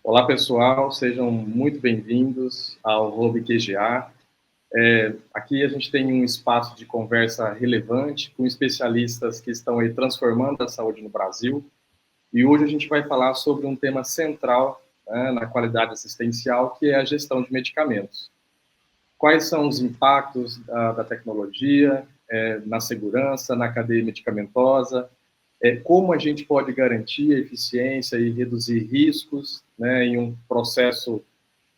Olá, pessoal, sejam muito bem-vindos ao Hub QGA. Aqui a gente tem um espaço de conversa relevante com especialistas que estão aí transformando a saúde no Brasil. E hoje a gente vai falar sobre um tema central, né, na qualidade assistencial, que é a gestão de medicamentos. Quais são os impactos da tecnologia na segurança, na cadeia medicamentosa, como a gente pode garantir a eficiência e reduzir riscos, né, em um processo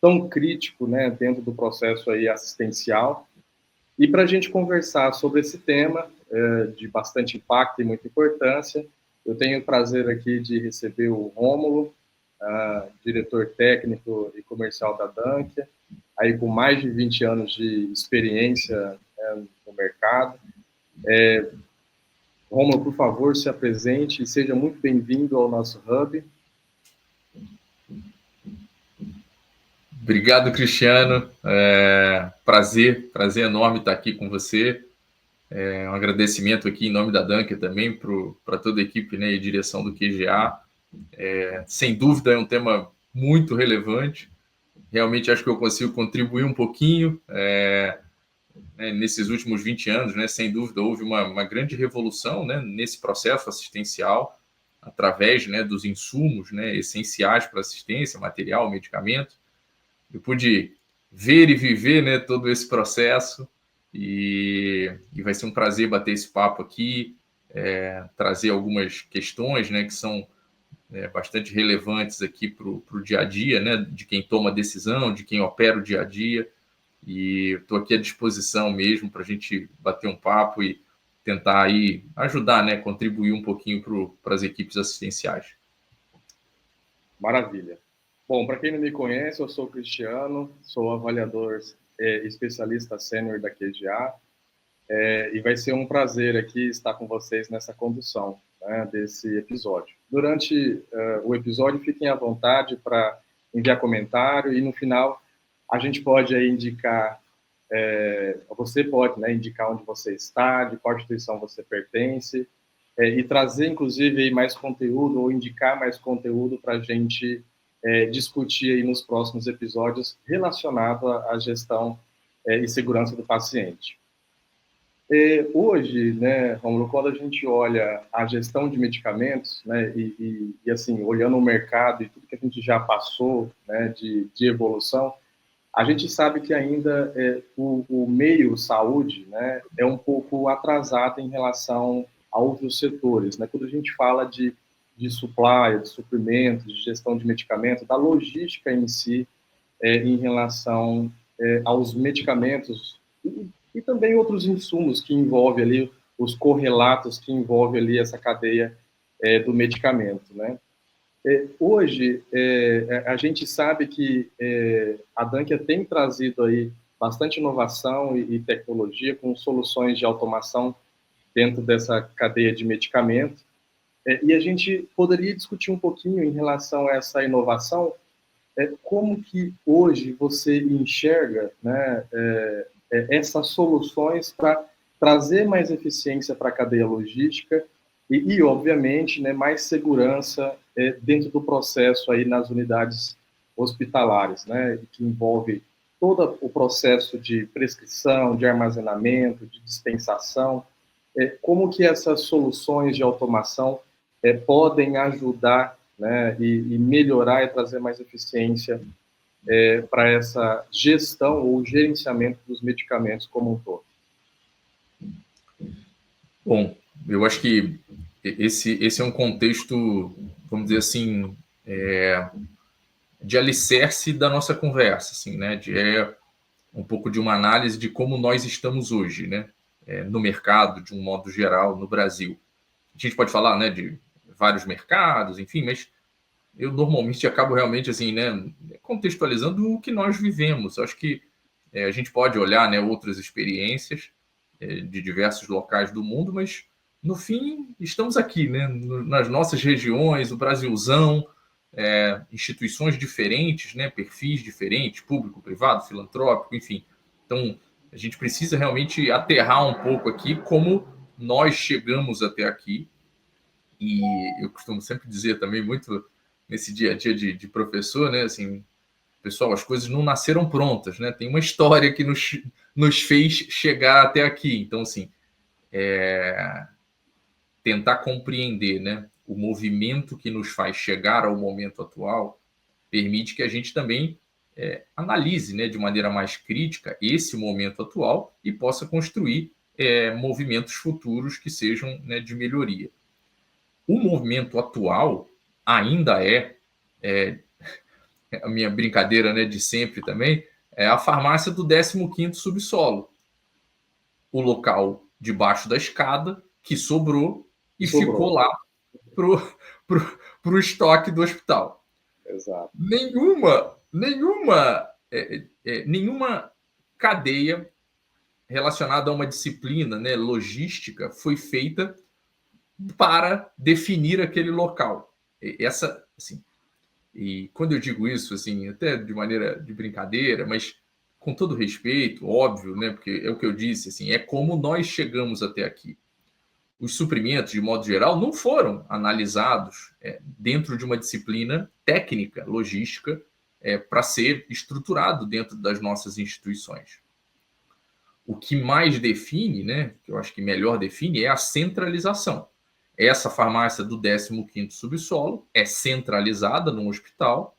tão crítico, né, dentro do processo aí assistencial. E para a gente conversar sobre esse tema de bastante impacto e muita importância, eu tenho o prazer aqui de receber o Rômulo, diretor técnico e comercial da Dankia, aí com mais de 20 anos de experiência, né, no mercado. Rômulo, por favor, se apresente e seja muito bem-vindo ao nosso Hub. Obrigado, Cristiano. Prazer enorme estar aqui com você. Um agradecimento aqui em nome da Dankia também para toda a equipe, né, e direção do QGA. Sem dúvida é um tema muito relevante. Realmente acho que eu consigo contribuir um pouquinho nesses últimos 20 anos. Né, sem dúvida houve uma grande revolução, né, nesse processo assistencial através, né, dos insumos, né, essenciais para assistência, material, medicamento. Eu pude ver e viver, né, todo esse processo e vai ser um prazer bater esse papo aqui, trazer algumas questões, né, que são bastante relevantes aqui para o dia a dia, né, de quem toma decisão, de quem opera o dia a dia. E estou aqui à disposição mesmo para a gente bater um papo e tentar aí ajudar, né, contribuir um pouquinho para as equipes assistenciais. Maravilha. Bom, para quem não me conhece, eu sou o Cristiano, sou avaliador especialista sênior da QGA, e vai ser um prazer aqui estar com vocês nessa condução, né, desse episódio. Durante o episódio, fiquem à vontade para enviar comentário e no final a gente pode aí indicar, você pode, né, indicar onde você está, de qual instituição você pertence, e trazer, inclusive, aí mais conteúdo ou indicar mais conteúdo para a gente discutir aí nos próximos episódios relacionado à gestão e segurança do paciente. Hoje, né, Romulo, quando a gente olha a gestão de medicamentos, né, e assim, olhando o mercado e tudo que a gente já passou, né, de evolução, a gente sabe que ainda o meio saúde, né, é um pouco atrasado em relação a outros setores, né? Quando a gente fala de supply, de suprimento, de gestão de medicamento, da logística em si, em relação aos medicamentos e também outros insumos que envolvem ali, os correlatos que envolvem ali essa cadeia do medicamento, né? Hoje, a gente sabe que a Dankia tem trazido aí bastante inovação e tecnologia com soluções de automação dentro dessa cadeia de medicamento. E a gente poderia discutir um pouquinho em relação a essa inovação, como que hoje você enxerga, né, essas soluções para trazer mais eficiência para a cadeia logística e obviamente, né, mais segurança dentro do processo aí nas unidades hospitalares, né, que envolve todo o processo de prescrição, de armazenamento, de dispensação, como que essas soluções de automação podem ajudar, né, e melhorar e trazer mais eficiência para essa gestão ou gerenciamento dos medicamentos como um todo. Bom, eu acho que esse é um contexto, vamos dizer assim, de alicerce da nossa conversa, assim, né? Um pouco de uma análise de como nós estamos hoje, né? No mercado, de um modo geral, no Brasil. A gente pode falar, né, de vários mercados, enfim, mas eu normalmente acabo realmente, assim, né, contextualizando o que nós vivemos. Acho que a gente pode olhar, né, outras experiências de diversos locais do mundo, mas no fim estamos aqui, né, nas nossas regiões, o Brasilzão, instituições diferentes, né, perfis diferentes, público, privado, filantrópico, enfim. Então a gente precisa realmente aterrar um pouco aqui como nós chegamos até aqui. E eu costumo sempre dizer também muito nesse dia a dia de professor, né? Assim, pessoal, as coisas não nasceram prontas, né? Tem uma história que nos fez chegar até aqui. Então, assim, tentar compreender, né, o movimento que nos faz chegar ao momento atual permite que a gente também analise, né, de maneira mais crítica esse momento atual e possa construir movimentos futuros que sejam, né, de melhoria. O movimento atual ainda a minha brincadeira, né, de sempre também, é a farmácia do 15º subsolo. O local debaixo da escada que sobrou e ficou lá para o estoque do hospital. Exato. Nenhuma cadeia relacionada a uma disciplina, né, logística foi feita para definir aquele local. E quando eu digo isso, assim, até de maneira de brincadeira, mas com todo respeito, óbvio, né, porque é o que eu disse, assim, é como nós chegamos até aqui. Os suprimentos, de modo geral, não foram analisados dentro de uma disciplina técnica, logística, para ser estruturado dentro das nossas instituições. O que mais define, né, que eu acho que melhor define, é a centralização. Essa farmácia do 15º subsolo é centralizada num hospital.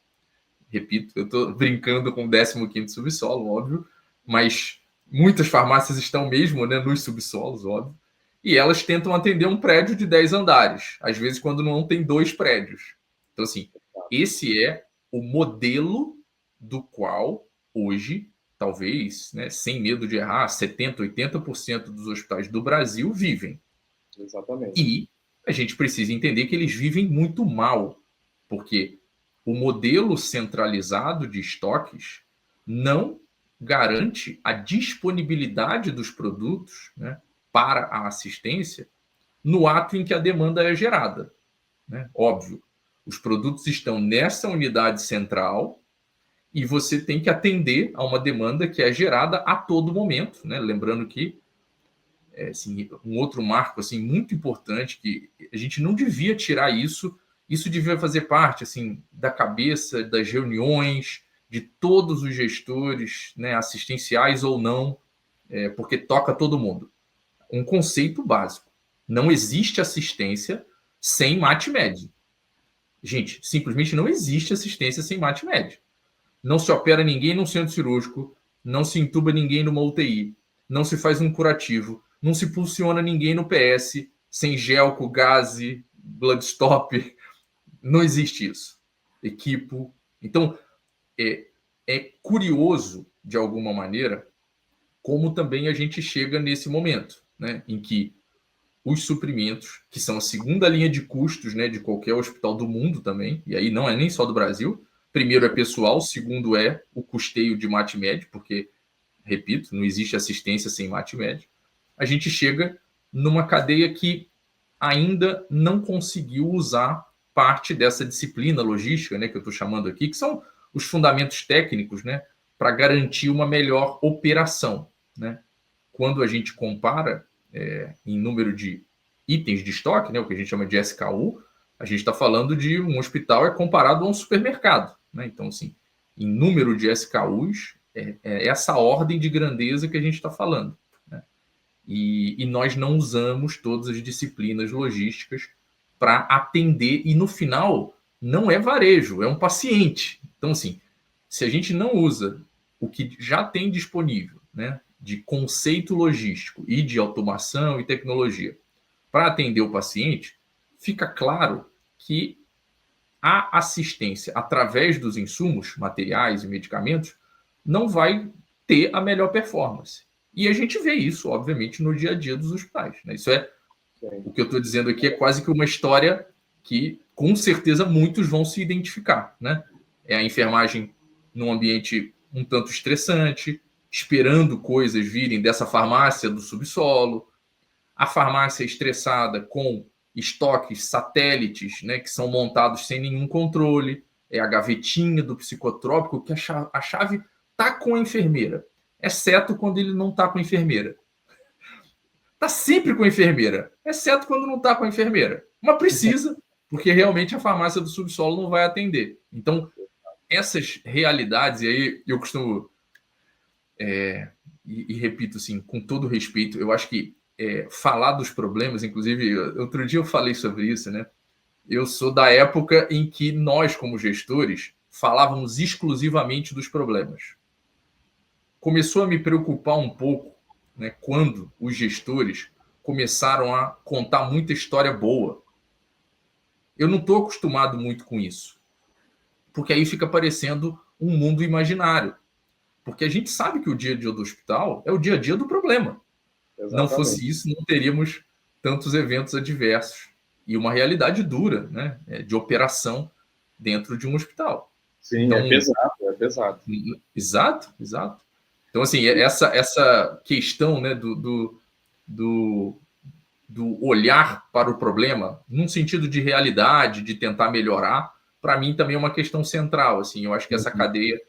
Repito, eu estou brincando com o 15º subsolo, óbvio, mas muitas farmácias estão mesmo, né, nos subsolos, óbvio, e elas tentam atender um prédio de 10 andares, às vezes quando não tem 2 prédios. Então, assim, esse é o modelo do qual hoje, talvez, né, sem medo de errar, 70%, 80% dos hospitais do Brasil vivem. Exatamente. E a gente precisa entender que eles vivem muito mal, porque o modelo centralizado de estoques não garante a disponibilidade dos produtos, né, para a assistência no ato em que a demanda é gerada. Né? Óbvio, os produtos estão nessa unidade central e você tem que atender a uma demanda que é gerada a todo momento. Né? Lembrando que assim, um outro marco assim, muito importante, que a gente não devia tirar isso devia fazer parte assim, da cabeça das reuniões de todos os gestores, né, assistenciais ou não, porque toca todo mundo. Um conceito básico. Não existe assistência sem MATMED. Gente, simplesmente não existe assistência sem MATMED. Não se opera ninguém num centro cirúrgico, não se intuba ninguém numa UTI, não se faz um curativo, não se pulsiona ninguém no PS sem gelco, gaze, bloodstop. Não existe isso. Equipo. Então, é curioso, de alguma maneira, como também a gente chega nesse momento, né, em que os suprimentos, que são a segunda linha de custos, né, de qualquer hospital do mundo também, e aí não é nem só do Brasil, primeiro é pessoal, segundo é o custeio de MATMED, porque, repito, não existe assistência sem MATMED, a gente chega numa cadeia que ainda não conseguiu usar parte dessa disciplina logística, né, que eu estou chamando aqui, que são os fundamentos técnicos, né, para garantir uma melhor operação. Né? Quando a gente compara em número de itens de estoque, né, o que a gente chama de SKU, a gente está falando de um hospital comparado a um supermercado. Né? Então, assim, em número de SKUs, é essa ordem de grandeza que a gente está falando. Né? E nós não usamos todas as disciplinas logísticas para atender, e no final não é varejo, é um paciente. Então, assim, se a gente não usa o que já tem disponível, né, de conceito logístico e de automação e tecnologia para atender o paciente, fica claro que a assistência através dos insumos, materiais e medicamentos não vai ter a melhor performance. E a gente vê isso, obviamente, no dia a dia dos hospitais. Né? Isso o que eu estou dizendo aqui é quase que uma história que, com certeza, muitos vão se identificar. Né? É a enfermagem num ambiente um tanto estressante, esperando coisas virem dessa farmácia do subsolo, a farmácia estressada com estoques satélites, né, que são montados sem nenhum controle, é a gavetinha do psicotrópico, que a chave está com a enfermeira, exceto quando ele não está com a enfermeira. Está sempre com a enfermeira, exceto quando não está com a enfermeira. Mas precisa, porque realmente a farmácia do subsolo não vai atender. Então, essas realidades, e aí eu costumo, e repito assim, com todo respeito, eu acho que falar dos problemas, inclusive, outro dia eu falei sobre isso, né? Eu sou da época em que nós, como gestores, falávamos exclusivamente dos problemas. Começou a me preocupar um pouco, né, quando os gestores começaram a contar muita história boa. Eu não estou acostumado muito com isso, porque aí fica parecendo um mundo imaginário. Porque a gente sabe que o dia a dia do hospital é o dia a dia do problema. Não Exatamente. fosse isso, não teríamos tantos eventos adversos e uma realidade dura, né, de operação dentro de um hospital. Sim, é Então, pesado, é pesado. exato, exato. Então, assim, essa questão, né, do, do olhar para o problema, num sentido de realidade, de tentar melhorar, para mim também é uma questão central. Assim, eu acho que essa Uhum. cadeia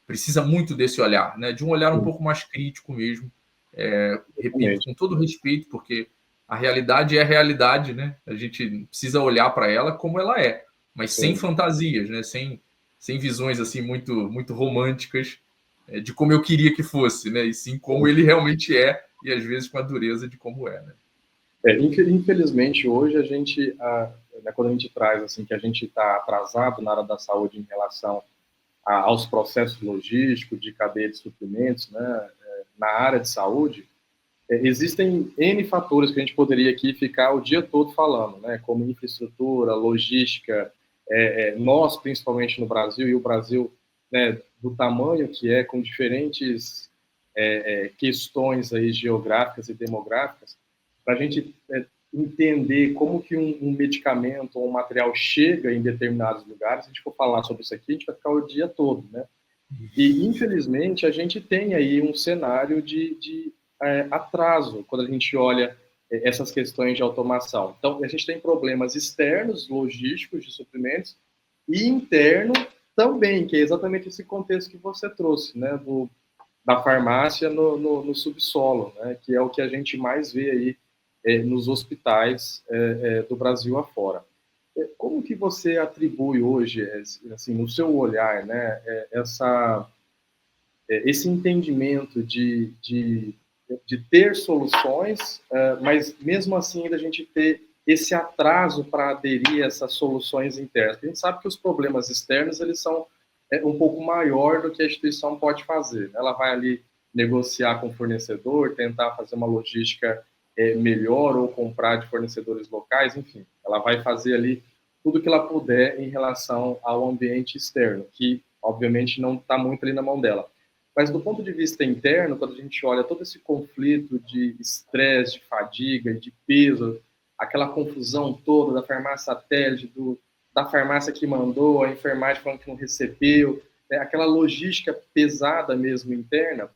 precisa muito desse olhar, né, de um olhar um pouco mais crítico mesmo. Repito, Exatamente. com todo respeito, porque a realidade é a realidade, né? A gente precisa olhar para ela como ela é, mas sem Sim. fantasias, né? Sem visões assim muito românticas de como eu queria que fosse, né? E sim como ele realmente é e às vezes com a dureza de como é, né? Infelizmente, hoje a gente, né, quando a gente traz assim que a gente está atrasado na área da saúde em relação aos processos logísticos de cadeia de suprimentos, né, na área de saúde, existem N fatores que a gente poderia aqui ficar o dia todo falando, né, como infraestrutura, logística, nós, principalmente no Brasil, e o Brasil, né, do tamanho que é, com diferentes questões aí geográficas e demográficas, para a gente entender como que um medicamento ou um material chega em determinados lugares. Se a gente for falar sobre isso aqui, a gente vai ficar o dia todo, né? E, infelizmente, a gente tem aí um cenário de atraso quando a gente olha essas questões de automação. Então, a gente tem problemas externos, logísticos, de suprimentos, e interno também, que é exatamente esse contexto que você trouxe, né, da farmácia no subsolo, né, que é o que a gente mais vê aí nos hospitais do Brasil afora. Como que você atribui hoje, assim, no seu olhar, né, esse entendimento de ter soluções, mas mesmo assim ainda a gente ter esse atraso para aderir a essas soluções internas? A gente sabe que os problemas externos eles são um pouco maior do que a instituição pode fazer. Ela vai ali negociar com o fornecedor, tentar fazer uma logística melhor ou comprar de fornecedores locais, enfim, ela vai fazer ali tudo que ela puder em relação ao ambiente externo, que obviamente não está muito ali na mão dela. Mas do ponto de vista interno, quando a gente olha todo esse conflito de estresse, de fadiga, de peso, aquela confusão toda da farmácia satélite, da farmácia que mandou, a enfermagem falando que não recebeu, aquela logística pesada mesmo interna,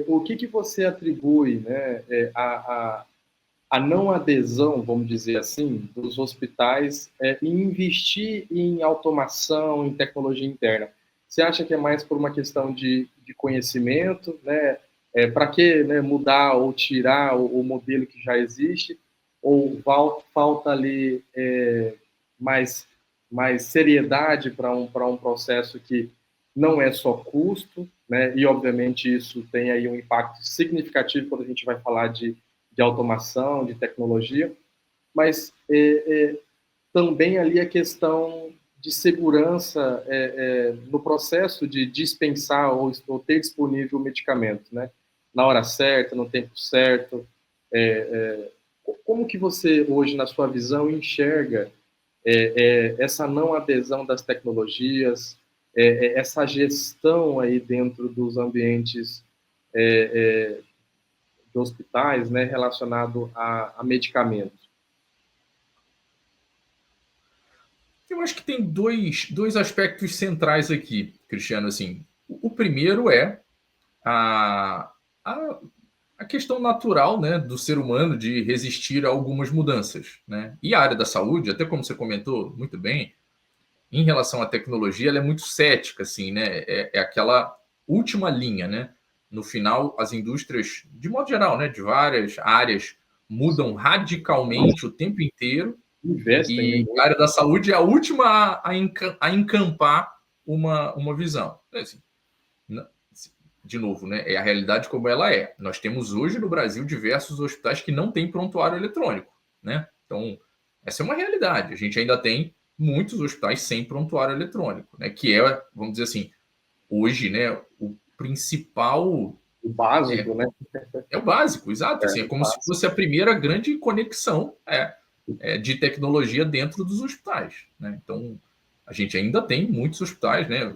o que você atribui, né, a não adesão, vamos dizer assim, dos hospitais em investir em automação, em tecnologia interna? Você acha que é mais por uma questão de conhecimento, né? Para que, né, mudar ou tirar o modelo que já existe? Ou falta ali mais, mais seriedade para um processo que não é só custo, né? E obviamente isso tem aí um impacto significativo quando a gente vai falar de automação, de tecnologia, mas também ali a questão de segurança no processo de dispensar ou ter disponível o medicamento, né? Na hora certa, no tempo certo. Como que você, hoje, na sua visão, enxerga essa não adesão das tecnologias, essa gestão aí dentro dos ambientes de hospitais, né, relacionado a medicamentos? Eu acho que tem dois aspectos centrais aqui, Cristiano. Assim, o primeiro é a, a, a questão natural, né, do ser humano de resistir a algumas mudanças, né? E a área da saúde, até como você comentou muito bem, em relação à tecnologia, ela é muito cética, assim, né? É aquela última linha, né? No final, as indústrias, de modo geral, né, de várias áreas, mudam radicalmente o tempo inteiro Investem. E a área da saúde é a última a encampar uma visão. Assim, de novo, né, é a realidade como ela é. Nós temos hoje no Brasil diversos hospitais que não têm prontuário eletrônico, né? Então, essa é uma realidade. A gente ainda tem muitos hospitais sem prontuário eletrônico, né? Que é, vamos dizer assim, hoje, né, o principal... O básico, né? É o básico, exato. Assim, é como se fosse a primeira grande conexão de tecnologia dentro dos hospitais, né? Então, a gente ainda tem muitos hospitais, né?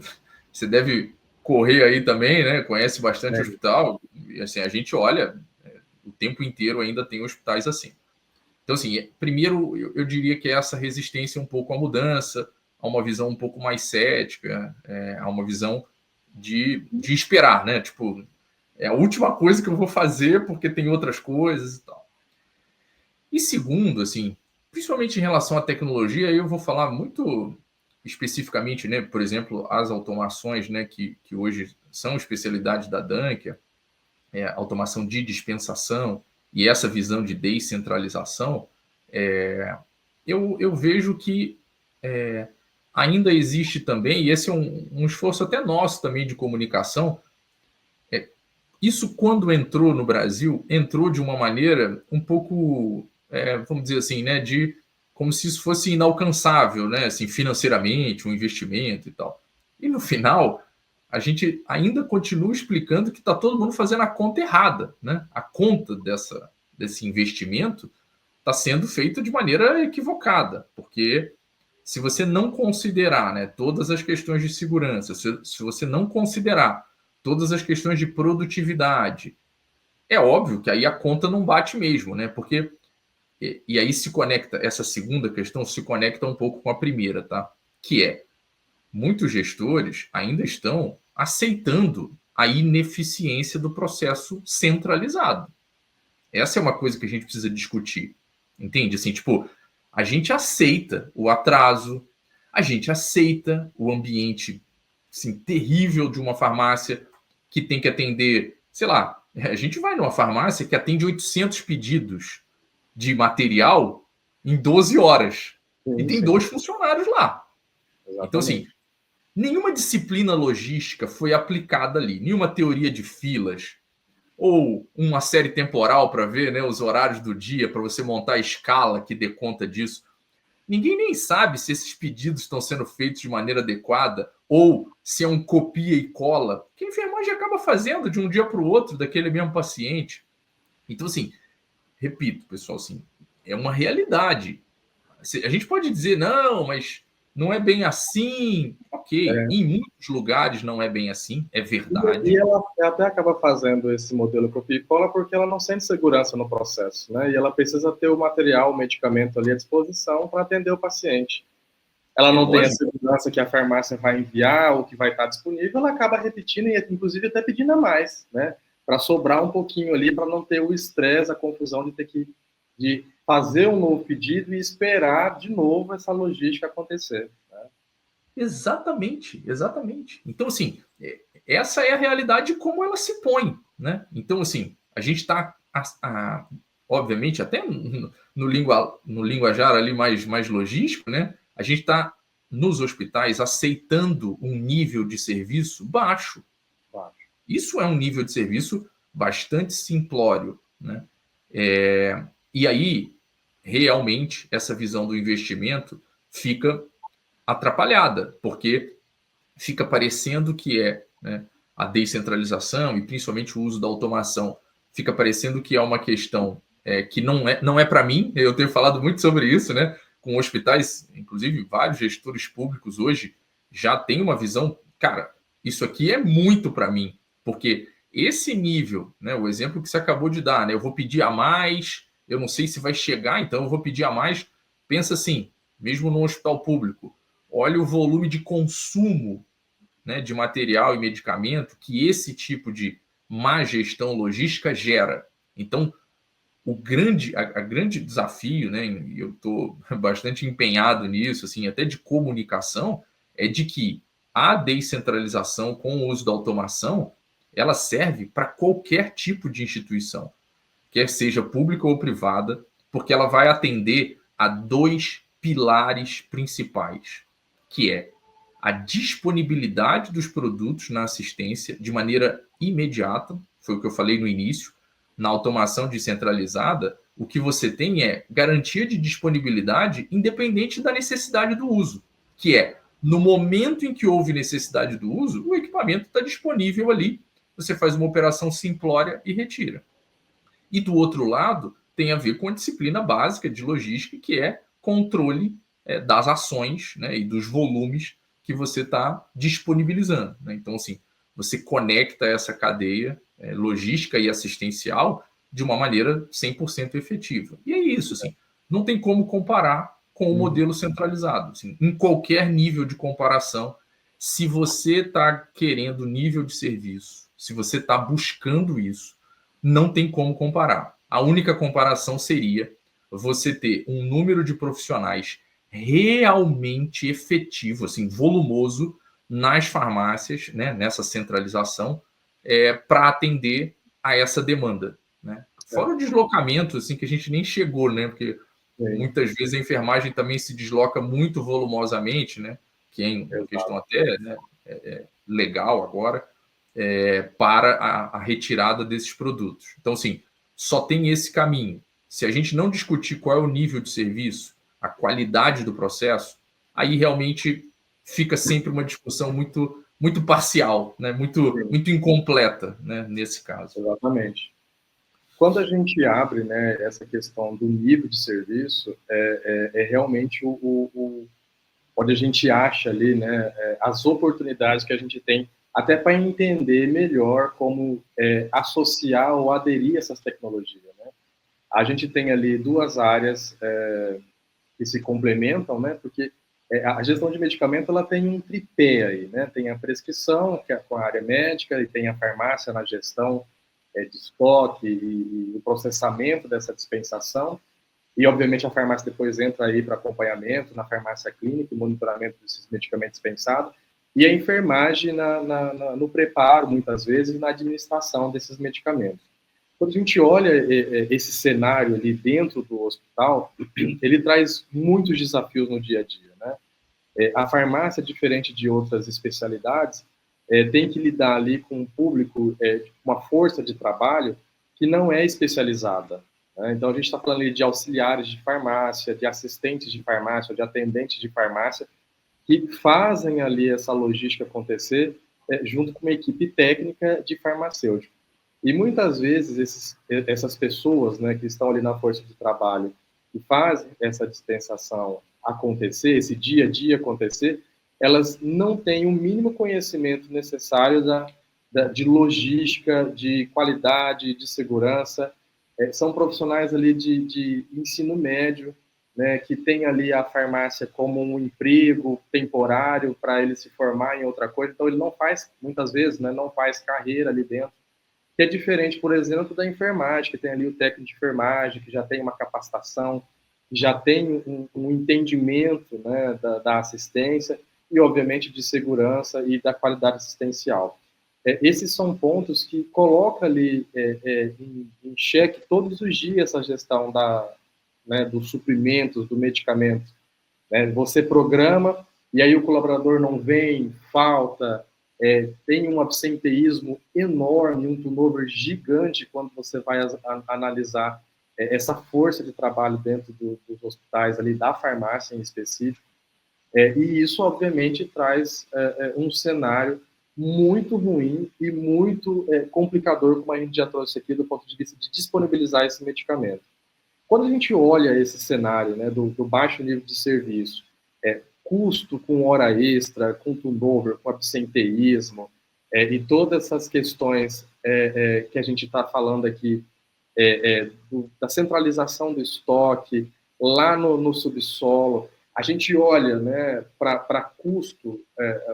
Você deve correr aí também, né? Conhece bastante hospital. E, assim, a gente olha, o tempo inteiro ainda tem hospitais assim. Então, assim, primeiro, eu diria que é essa resistência um pouco à mudança, a uma visão um pouco mais cética, a uma visão de esperar, né? Tipo, é a última coisa que eu vou fazer porque tem outras coisas e tal. E segundo, assim, principalmente em relação à tecnologia, eu vou falar muito especificamente, né? Por exemplo, as automações, né? Que hoje são especialidade da Dunkia, automação de dispensação e essa visão de descentralização, eu vejo que ainda existe também, e esse é um esforço até nosso também de comunicação. Isso, quando entrou no Brasil, entrou de uma maneira um pouco, vamos dizer assim, né, de como se isso fosse inalcançável, né, assim, financeiramente, um investimento e tal. E no final, a gente ainda continua explicando que está todo mundo fazendo a conta errada, né? A conta desse investimento está sendo feita de maneira equivocada, porque se você não considerar, né, todas as questões de segurança, se você não considerar todas as questões de produtividade, é óbvio que aí a conta não bate mesmo, né? Porque e aí se conecta, essa segunda questão se conecta um pouco com a primeira, tá? Que é, muitos gestores ainda estão aceitando a ineficiência do processo centralizado. Essa é uma coisa que a gente precisa discutir. Entende? Assim, tipo, a gente aceita o atraso, a gente aceita o ambiente assim, terrível de uma farmácia que tem que atender, sei lá, a gente vai numa farmácia que atende 800 pedidos de material em 12 horas. E tem 2 funcionários lá. Exatamente. Então, assim, nenhuma disciplina logística foi aplicada ali, nenhuma teoria de filas, ou uma série temporal para ver, né, os horários do dia, para você montar a escala que dê conta disso. Ninguém nem sabe se esses pedidos estão sendo feitos de maneira adequada ou se é um copia e cola, que a enfermagem acaba fazendo de um dia para o outro daquele mesmo paciente. Então, assim, repito, pessoal, assim, é uma realidade. A gente pode dizer, não, mas não é bem assim. Ok, em muitos lugares não é bem assim, é verdade. E ela até acaba fazendo esse modelo copia e cola porque ela não sente segurança no processo, né? E ela precisa ter o material, o medicamento ali à disposição para atender o paciente. Ela não tem a segurança que a farmácia vai enviar ou que vai estar disponível, ela acaba repetindo e, inclusive, até pedindo a mais, né? Para sobrar um pouquinho ali, para não ter o estresse, a confusão de ter que fazer um novo pedido e esperar de novo essa logística acontecer. Né? Exatamente, exatamente. Então, assim, essa é a realidade como ela se põe, né? Então, assim, a gente está, obviamente, até no linguajar ali mais logístico, né? A gente está nos hospitais aceitando um nível de serviço baixo. Isso é um nível de serviço bastante simplório, né? E aí, realmente, essa visão do investimento fica atrapalhada, porque fica parecendo que né, a descentralização e principalmente o uso da automação, fica parecendo que é uma questão que não é para mim. Eu tenho falado muito sobre isso, né? Com hospitais, inclusive vários gestores públicos hoje já têm uma visão, cara, isso aqui é muito para mim, porque esse nível, né, o exemplo que você acabou de dar, né, eu vou pedir a mais, eu não sei se vai chegar, então eu vou pedir a mais. Pensa assim, mesmo no hospital público, olha o volume de consumo, né, de material e medicamento que esse tipo de má gestão logística gera. Então, a grande desafio, né, e eu estou bastante empenhado nisso, assim, até de comunicação, é de que a descentralização com o uso da automação, ela serve para qualquer tipo de instituição, quer seja pública ou privada, porque ela vai atender a 2 pilares principais, que é a disponibilidade dos produtos na assistência de maneira imediata, foi o que eu falei no início. Na automação descentralizada, o que você tem é garantia de disponibilidade independente da necessidade do uso, que é, no momento em que houve necessidade do uso, o equipamento está disponível ali, você faz uma operação simplória e retira. E do outro lado, tem a ver com a disciplina básica de logística, que é controle das ações, né, e dos volumes que você está disponibilizando, né? Então, assim, você conecta essa cadeia logística e assistencial de uma maneira 100% efetiva. E é isso, assim, não tem como comparar com o modelo centralizado. Assim, em qualquer nível de comparação, se você está querendo nível de serviço, se você está buscando isso, não tem como comparar. A única comparação seria você ter um número de profissionais realmente efetivo, assim, volumoso, nas farmácias, né, nessa centralização, para atender a essa demanda, né? Fora o deslocamento, assim, que a gente nem chegou, né? Porque muitas vezes a enfermagem também se desloca muito volumosamente, né? Que é uma questão até, né, legal agora, para a retirada desses produtos. Então, assim, só tem esse caminho. Se a gente não discutir qual é o nível de serviço, a qualidade do processo, aí realmente fica sempre uma discussão muito, muito parcial, né? Muito incompleta, né? Nesse caso. Exatamente. Quando a gente abre, né, essa questão do nível de serviço, é realmente onde a gente acha ali, né, as oportunidades que a gente tem, até para entender melhor como associar ou aderir a essas tecnologias, né? A gente tem ali duas áreas que se complementam, né? Porque a gestão de medicamento ela tem um tripé aí, né? Tem a prescrição, que é com a área médica, e tem a farmácia na gestão de estoque e o processamento dessa dispensação. E, obviamente, a farmácia depois entra aí para acompanhamento na farmácia clínica, monitoramento desses medicamentos dispensados, e a enfermagem no preparo, muitas vezes, e na administração desses medicamentos. Quando a gente olha esse cenário ali dentro do hospital, ele traz muitos desafios no dia a dia, né? A farmácia, diferente de outras especialidades, tem que lidar ali com um público, uma força de trabalho que não é especializada, né? Então, a gente está falando ali de auxiliares de farmácia, de assistentes de farmácia, de atendentes de farmácia, que fazem ali essa logística acontecer junto com uma equipe técnica de farmacêutico. E muitas vezes essas pessoas, né, que estão ali na força de trabalho e fazem essa dispensação acontecer, esse dia a dia acontecer, elas não têm o mínimo conhecimento necessário de logística, de qualidade, de segurança. São profissionais ali de ensino médio, né, que tem ali a farmácia como um emprego temporário para ele se formar em outra coisa. Então, ele não faz, muitas vezes, né, não faz carreira ali dentro, que é diferente, por exemplo, da enfermagem, que tem ali o técnico de enfermagem, que já tem uma capacitação, que já tem um entendimento, né, da assistência e, obviamente, de segurança e da qualidade assistencial. Esses são pontos que colocam ali em xeque todos os dias essa gestão né, dos suprimentos, do medicamento. Né? Você programa e aí o colaborador não vem, falta, tem um absenteísmo enorme, um turnover gigante quando você vai analisar essa força de trabalho dentro dos hospitais, ali da farmácia em específico. E isso, obviamente, traz um cenário muito ruim e muito complicador, como a gente já trouxe aqui, do ponto de vista de disponibilizar esse medicamento. Quando a gente olha esse cenário, né, do baixo nível de serviço, custo com hora extra, com turnover, com absenteísmo, e todas essas questões que a gente está falando aqui, da centralização do estoque, lá no subsolo, a gente olha, né, para custo,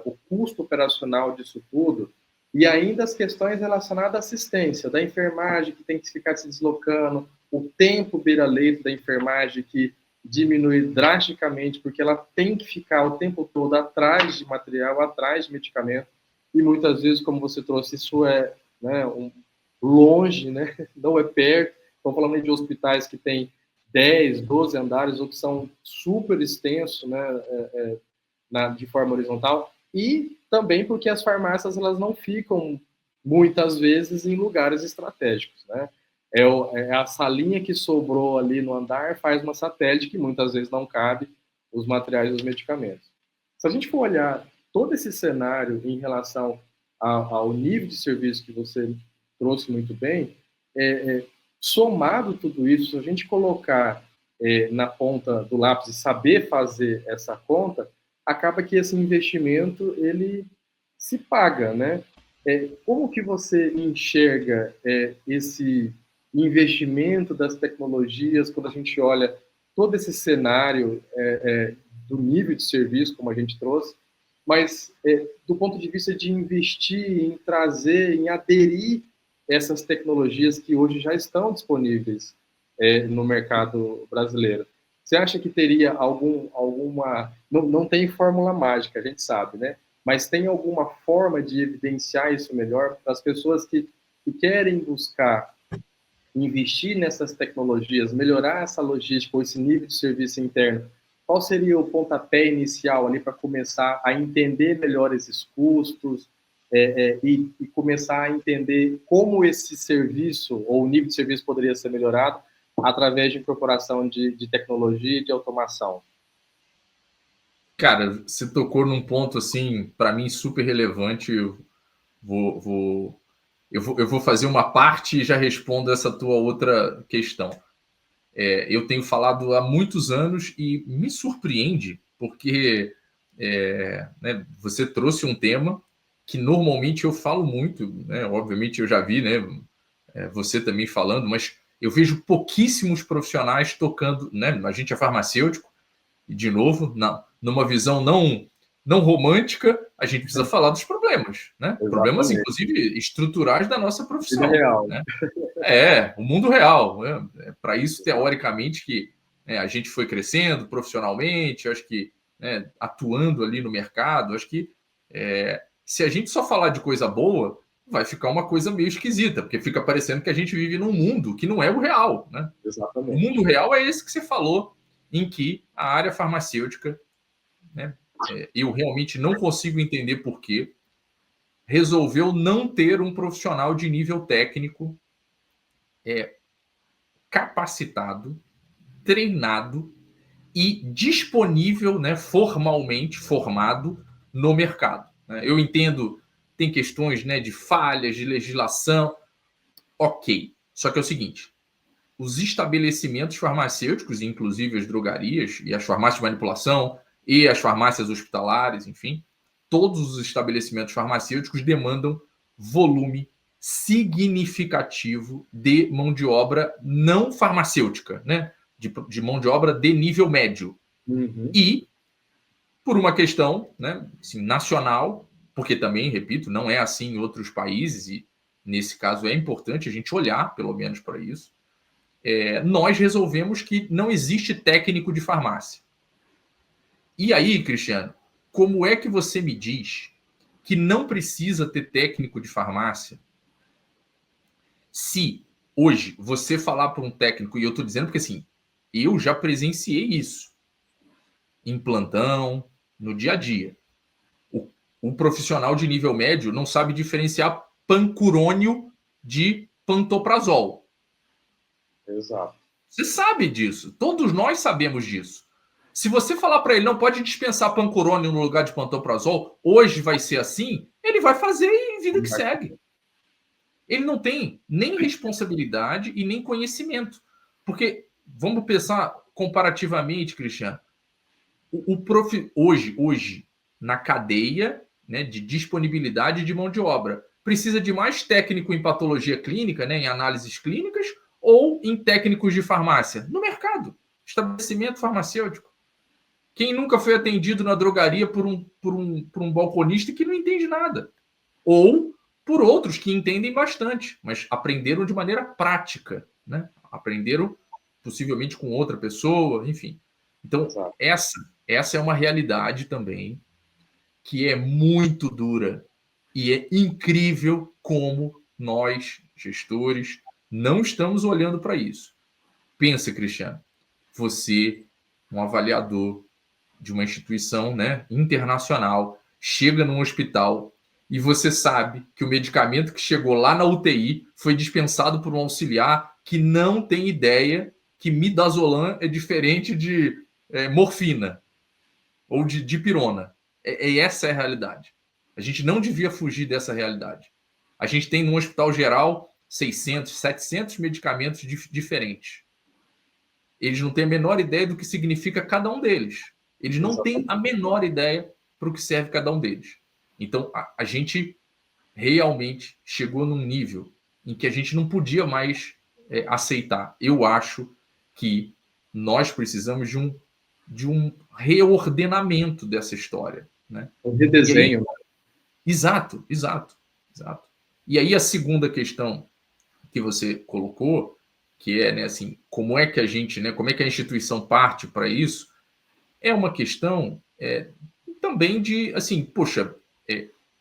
o custo operacional disso tudo, e ainda as questões relacionadas à assistência, da enfermagem que tem que ficar se deslocando, o tempo beira-leito da enfermagem que diminui drasticamente, porque ela tem que ficar o tempo todo atrás de material, atrás de medicamento, e muitas vezes, como você trouxe, isso né, longe, né, não é perto. Estamos falando de hospitais que têm 10, 12 andares, ou que são super extensos, né, de forma horizontal, e também porque as farmácias elas não ficam muitas vezes em lugares estratégicos, né? É a salinha que sobrou ali no andar faz uma satélite que muitas vezes não cabe os materiais e os medicamentos. Se a gente for olhar todo esse cenário em relação ao nível de serviço que você trouxe muito bem, somado tudo isso, se a gente colocar na ponta do lápis e saber fazer essa conta, acaba que esse investimento ele se paga, né? Como que você enxerga esse investimento das tecnologias quando a gente olha todo esse cenário do nível de serviço, como a gente trouxe, mas do ponto de vista de investir em trazer, em aderir essas tecnologias que hoje já estão disponíveis no mercado brasileiro. Você acha que teria alguma... Não tem fórmula mágica, a gente sabe, né? Mas tem alguma forma de evidenciar isso melhor para as pessoas que querem buscar investir nessas tecnologias, melhorar essa logística ou esse nível de serviço interno? Qual seria o pontapé inicial ali para começar a entender melhor esses custos e começar a entender como esse serviço ou o nível de serviço poderia ser melhorado através de incorporação de tecnologia e de automação? Cara, você tocou num ponto, assim, para mim, super relevante. Eu vou fazer uma parte e já respondo essa tua outra questão. Eu tenho falado há muitos anos e me surpreende, porque né, você trouxe um tema que normalmente eu falo muito, né? Obviamente eu já vi, né, você também falando, mas eu vejo pouquíssimos profissionais tocando, né? A gente é farmacêutico, e de novo, numa visão não romântica, a gente precisa falar dos problemas, né? Problemas, Exatamente. inclusive, estruturais da nossa Vida profissão, real. né? O mundo real. Né? Para isso, teoricamente, que a gente foi crescendo profissionalmente, acho que atuando ali no mercado, acho que se a gente só falar de coisa boa, vai ficar uma coisa meio esquisita, porque fica parecendo que a gente vive num mundo que não é o real, né? O Exatamente. mundo real é esse que você falou, em que a área farmacêutica, né, eu realmente não consigo entender por que resolveu não ter um profissional de nível técnico capacitado, treinado e disponível, né, formalmente formado no mercado. Né? Eu entendo, tem questões, né, de falhas, de legislação, ok. Só que é o seguinte, os estabelecimentos farmacêuticos, inclusive as drogarias e as farmácias de manipulação e as farmácias hospitalares, enfim, todos os estabelecimentos farmacêuticos demandam volume significativo de mão de obra não farmacêutica, né? De mão de obra de nível médio. Uhum. E, por uma questão, né, assim, nacional, porque também, repito, não é assim em outros países, e nesse caso é importante a gente olhar, pelo menos, para isso, nós resolvemos que não existe técnico de farmácia. E aí, Cristiano, como é que você me diz que não precisa ter técnico de farmácia se hoje você falar para um técnico, e eu estou dizendo porque assim, eu já presenciei isso em plantão, no dia a dia. Um profissional de nível médio não sabe diferenciar pancurônio de pantoprazol. Exato. Você sabe disso. Todos nós sabemos disso. Se você falar para ele não pode dispensar pancurônio no lugar de pantoprazol, hoje vai ser assim, ele vai fazer e vida que segue. Ele não tem nem responsabilidade e nem conhecimento. Porque, vamos pensar comparativamente, Cristiano, hoje, na cadeia, né, de disponibilidade de mão de obra, precisa de mais técnico em patologia clínica, né, em análises clínicas, ou em técnicos de farmácia? No mercado, estabelecimento farmacêutico. Quem nunca foi atendido na drogaria por um balconista que não entende nada? Ou por outros que entendem bastante, mas aprenderam de maneira prática, né? Aprenderam possivelmente com outra pessoa, enfim. Então, Exato. essa é uma realidade também que é muito dura e é incrível como nós, gestores, não estamos olhando para isso. Pensa, Cristiano, você, um avaliador de uma instituição, né, internacional, chega num hospital e você sabe que o medicamento que chegou lá na UTI foi dispensado por um auxiliar que não tem ideia que midazolam é diferente de morfina ou de dipirona. Essa é a realidade. A gente não devia fugir dessa realidade. A gente tem no hospital geral 600, 700 medicamentos diferentes. Eles não têm a menor ideia do que significa cada um deles. Eles não têm a menor ideia para o que serve cada um deles. Então, a gente realmente chegou num nível em que a gente não podia mais aceitar. Eu acho que nós precisamos de um reordenamento dessa história. Né? Um redesenho. Exato. E aí a segunda questão que você colocou, que é, né, assim, como é que a gente, né, como é que a instituição parte para isso, é uma questão também de, assim, poxa,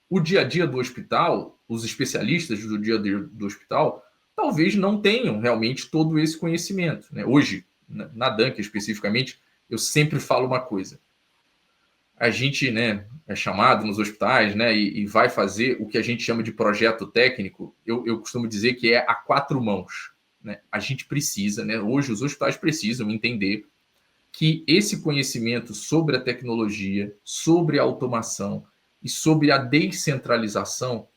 o dia a dia do hospital, os especialistas do dia a dia do hospital, talvez não tenham realmente todo esse conhecimento. Né? Hoje, na Dunker especificamente, eu sempre falo uma coisa. A gente, né, é chamado nos hospitais, né, e vai fazer o que a gente chama de projeto técnico. Eu costumo dizer que é a 4 mãos. Né? A gente precisa, né, hoje os hospitais precisam entender que esse conhecimento sobre a tecnologia, sobre a automação e sobre a descentralização,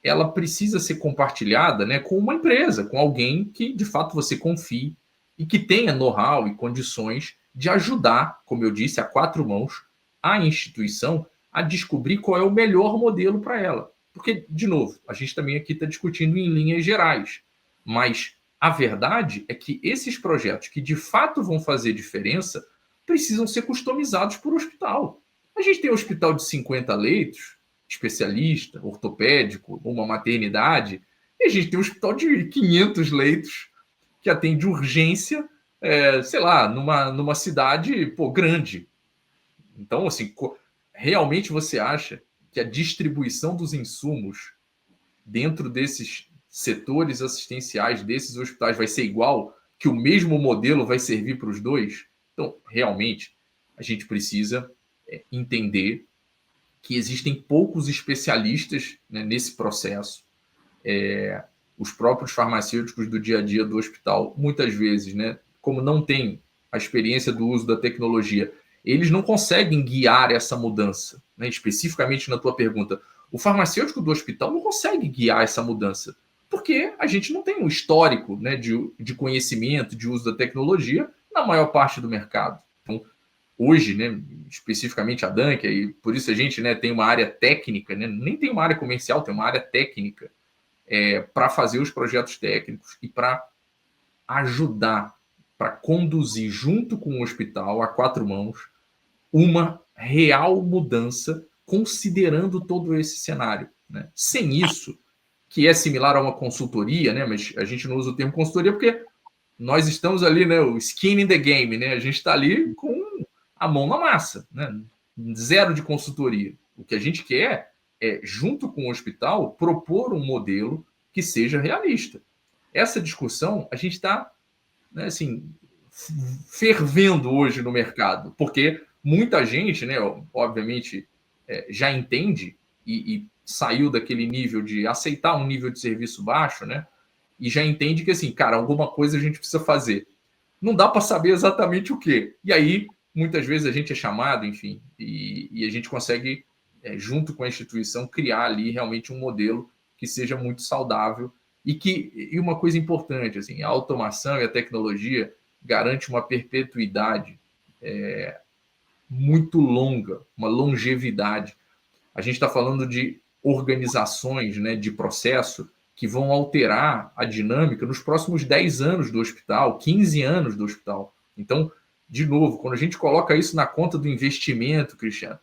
ela precisa ser compartilhada, né, com uma empresa, com alguém que de fato você confie e que tenha know-how e condições de ajudar, como eu disse, a 4 mãos, a instituição a descobrir qual é o melhor modelo para ela. Porque, de novo, a gente também aqui está discutindo em linhas gerais, mas a verdade é que esses projetos que de fato vão fazer diferença precisam ser customizados por hospital. A gente tem um hospital de 50 leitos, especialista, ortopédico, uma maternidade, e a gente tem um hospital de 500 leitos que atende urgência, sei lá, numa cidade grande. Então, assim, realmente você acha que a distribuição dos insumos dentro desses setores assistenciais, desses hospitais, vai ser igual? Que o mesmo modelo vai servir para os dois? Então, realmente, a gente precisa entender que existem poucos especialistas, né, nesse processo. Os próprios farmacêuticos do dia a dia do hospital, muitas vezes, né, como não tem a experiência do uso da tecnologia, eles não conseguem guiar essa mudança. Né? Especificamente na tua pergunta, o farmacêutico do hospital não consegue guiar essa mudança, porque a gente não tem um histórico, né, de conhecimento, de uso da tecnologia na maior parte do mercado. Então, hoje, né, especificamente a Dunker, e por isso a gente, né, tem uma área técnica, né, nem tem uma área comercial, tem uma área técnica para fazer os projetos técnicos e para ajudar, para conduzir junto com o hospital, a 4 mãos, uma real mudança considerando todo esse cenário. Né? Sem isso, que é similar a uma consultoria, né, mas a gente não usa o termo consultoria porque nós estamos ali, né, o skin in the game, né, a gente está ali com a mão na massa, né, zero de consultoria. O que a gente quer é, junto com o hospital, propor um modelo que seja realista. Essa discussão a gente está, né, assim, fervendo hoje no mercado, porque muita gente, né, obviamente, já entende e saiu daquele nível de aceitar um nível de serviço baixo, né, e já entende que, assim, cara, alguma coisa a gente precisa fazer. Não dá para saber exatamente o quê. E aí, muitas vezes, a gente é chamado, enfim, e a gente consegue, junto com a instituição, criar ali realmente um modelo que seja muito saudável e uma coisa importante, assim, a automação e a tecnologia garante uma perpetuidade muito longa, uma longevidade. A gente está falando de organizações, né, de processo que vão alterar a dinâmica nos próximos 10 anos do hospital, 15 anos do hospital. Então, de novo, quando a gente coloca isso na conta do investimento, Cristiano,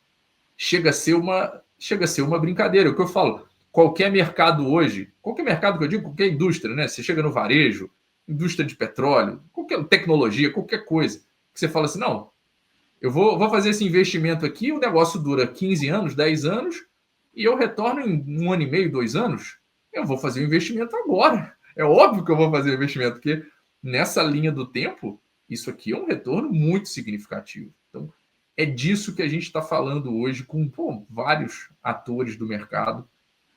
chega a ser uma brincadeira. É o que eu falo, qualquer mercado hoje, qualquer mercado que eu digo, qualquer indústria, né? Você chega no varejo, indústria de petróleo, qualquer tecnologia, qualquer coisa, que você fala assim, não, eu vou fazer esse investimento aqui, o negócio dura 15 anos, 10 anos, e eu retorno em 1 ano e meio, 2 anos. Eu vou fazer o investimento agora. É óbvio que eu vou fazer o investimento, porque nessa linha do tempo, isso aqui é um retorno muito significativo. Então, é disso que a gente está falando hoje com vários atores do mercado,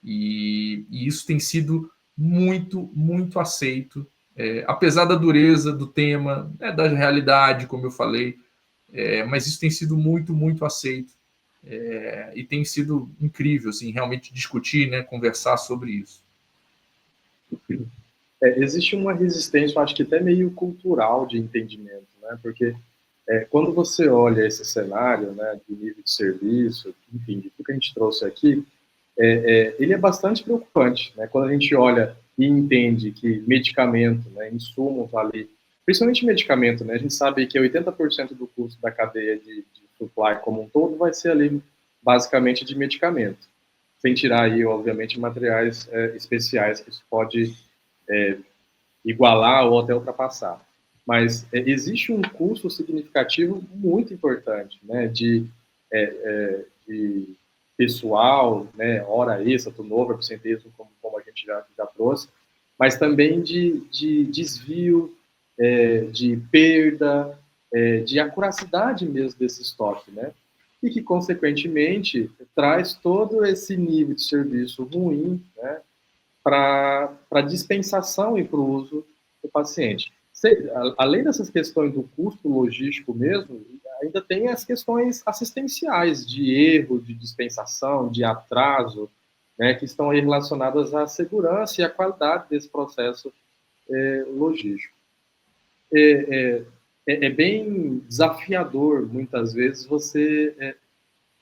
e isso tem sido muito, muito aceito, apesar da dureza do tema, da realidade, como eu falei, mas isso tem sido muito, muito aceito, e tem sido incrível, assim, realmente discutir, né, conversar sobre isso. Existe uma resistência, eu acho que até meio cultural de entendimento, né? Porque quando você olha esse cenário, né, de nível de serviço, enfim, de tudo que a gente trouxe aqui, ele é bastante preocupante, né? Quando a gente olha e entende que medicamento, né, insumos ali, principalmente medicamento, né, a gente sabe que 80% do custo da cadeia de supply como um todo vai ser ali basicamente de medicamento, sem tirar aí, obviamente, materiais especiais que isso pode igualar ou até ultrapassar. Mas existe um custo significativo muito importante, né, de pessoal, né, hora extra, turnover, absenteísmo, como a gente já trouxe, mas também de desvio, de perda, de acuracidade mesmo desse estoque, né? E que, consequentemente, traz todo esse nível de serviço ruim, né, para dispensação e para o uso do paciente. Além dessas questões do custo logístico mesmo, ainda tem as questões assistenciais de erro, de dispensação, de atraso, né, que estão aí relacionadas à segurança e à qualidade desse processo logístico. É bem desafiador, muitas vezes, você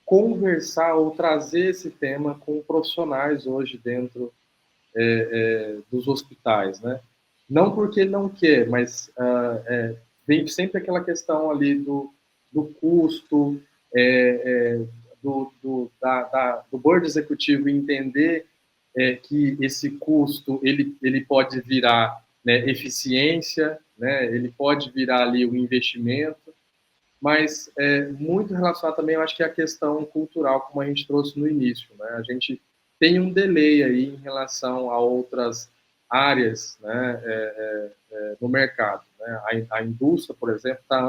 conversar ou trazer esse tema com profissionais hoje dentro dos hospitais, né? Não porque ele não quer, mas vem sempre aquela questão ali do custo, do board executivo entender que esse custo ele pode virar, né, eficiência, né? Ele pode virar ali o investimento, mas muito relacionado também, eu acho que é a questão cultural, como a gente trouxe no início, né? A gente tem um delay aí em relação a outras áreas, né, no mercado, né? A indústria, por exemplo, está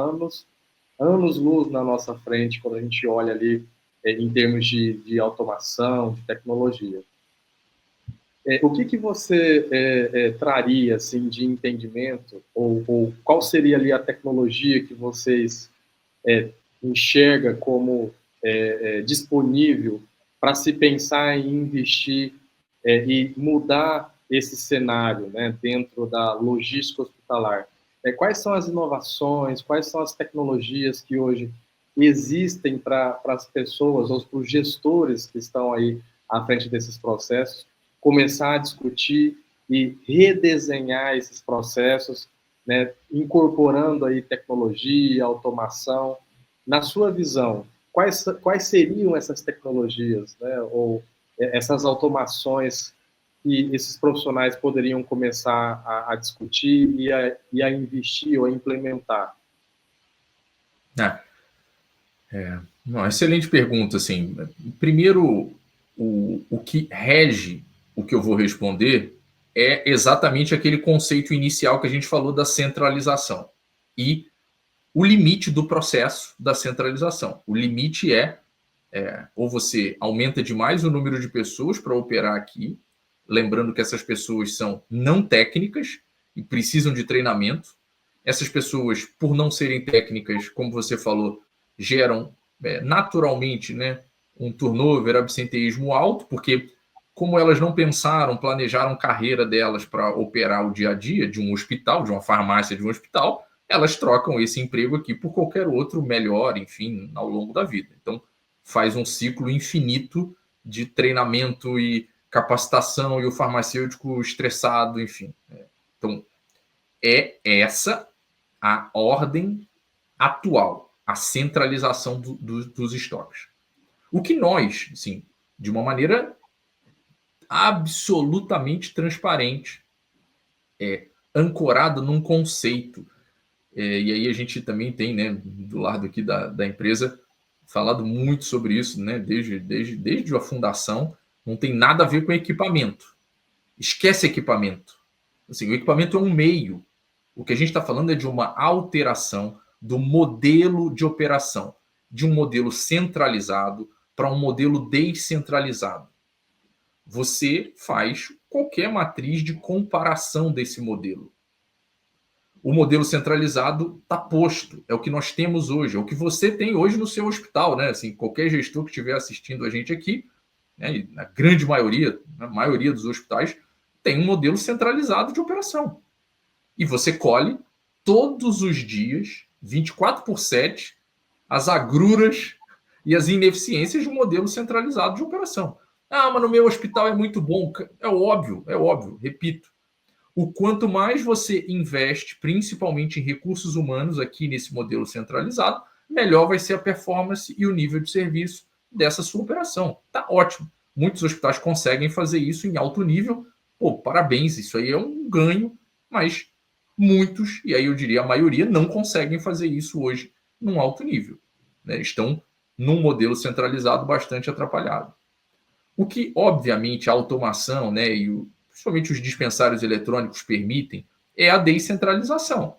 anos-luz na nossa frente quando a gente olha ali em termos de automação, de tecnologia. O que você traria assim de entendimento, ou qual seria ali a tecnologia que vocês enxerga como disponível para se pensar em investir e mudar esse cenário, né, dentro da logística hospitalar? Quais são as inovações, quais são as tecnologias que hoje existem para as pessoas, ou para os gestores que estão aí à frente desses processos, começar a discutir e redesenhar esses processos, né, incorporando aí tecnologia, automação? Na sua visão, quais seriam essas tecnologias, né, ou essas automações que esses profissionais poderiam começar a discutir e a investir ou a implementar? Uma excelente pergunta. Assim, primeiro, o que rege o que eu vou responder é exatamente aquele conceito inicial que a gente falou da centralização e o limite do processo da centralização. O limite ou você aumenta demais o número de pessoas para operar aqui, lembrando que essas pessoas são não técnicas e precisam de treinamento. Essas pessoas, por não serem técnicas, como você falou, geram naturalmente, né, um turnover, absenteísmo alto, porque como elas não pensaram, planejaram carreira delas para operar o dia a dia de um hospital, de uma farmácia de um hospital, elas trocam esse emprego aqui por qualquer outro melhor, enfim, ao longo da vida. Então, faz um ciclo infinito de treinamento e capacitação e o farmacêutico estressado, enfim. Então, é essa a ordem atual, a centralização dos estoques. O que nós, assim, de uma maneira absolutamente transparente, ancorado num conceito, e aí a gente também tem, né, do lado aqui da empresa, falado muito sobre isso, né, desde a fundação. Não tem nada a ver com equipamento. Esquece equipamento. Assim, o equipamento é um meio. O que a gente está falando é de uma alteração do modelo de operação, de um modelo centralizado para um modelo descentralizado. Você faz qualquer matriz de comparação desse modelo. O modelo centralizado está posto, é o que nós temos hoje, é o que você tem hoje no seu hospital, né? Assim, qualquer gestor que estiver assistindo a gente aqui, né, na grande maioria, na maioria dos hospitais, tem um modelo centralizado de operação. E você colhe todos os dias, 24/7, as agruras e as ineficiências de um modelo centralizado de operação. Ah, mas no meu hospital é muito bom. É óbvio, repito. O quanto mais você investe, principalmente em recursos humanos aqui nesse modelo centralizado, melhor vai ser a performance e o nível de serviço dessa sua operação. Tá ótimo. Muitos hospitais conseguem fazer isso em alto nível. Pô, parabéns, isso aí é um ganho, mas muitos, e aí eu diria a maioria, não conseguem fazer isso hoje num alto nível. Né? Estão num modelo centralizado bastante atrapalhado. O que, obviamente, a automação, né, principalmente os dispensários eletrônicos permitem, é a descentralização,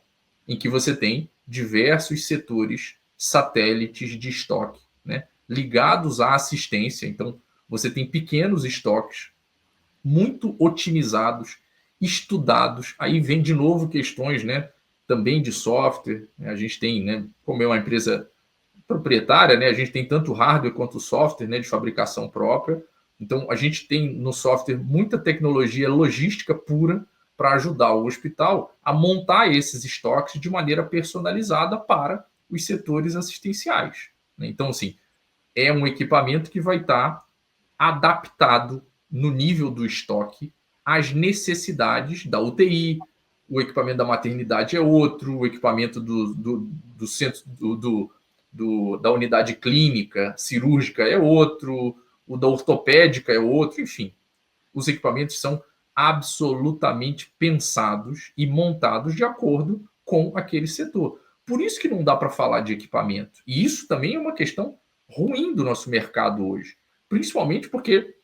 em que você tem diversos setores satélites de estoque, né, ligados à assistência. Então, você tem pequenos estoques muito otimizados, estudados. Aí vem de novo questões, né, também de software. A gente tem, né, como é uma empresa proprietária, né, a gente tem tanto hardware quanto software, né, de fabricação própria. Então, a gente tem no software muita tecnologia logística pura para ajudar o hospital a montar esses estoques de maneira personalizada para os setores assistenciais. Né? Então, assim, é um equipamento que vai estar adaptado no nível do estoque às necessidades da UTI. O equipamento da maternidade é outro, o equipamento do centro da unidade clínica cirúrgica é outro, o da ortopédica é outro, enfim. Os equipamentos são absolutamente pensados e montados de acordo com aquele setor. Por isso que não dá para falar de equipamento. E isso também é uma questão ruim do nosso mercado hoje. Principalmente porque,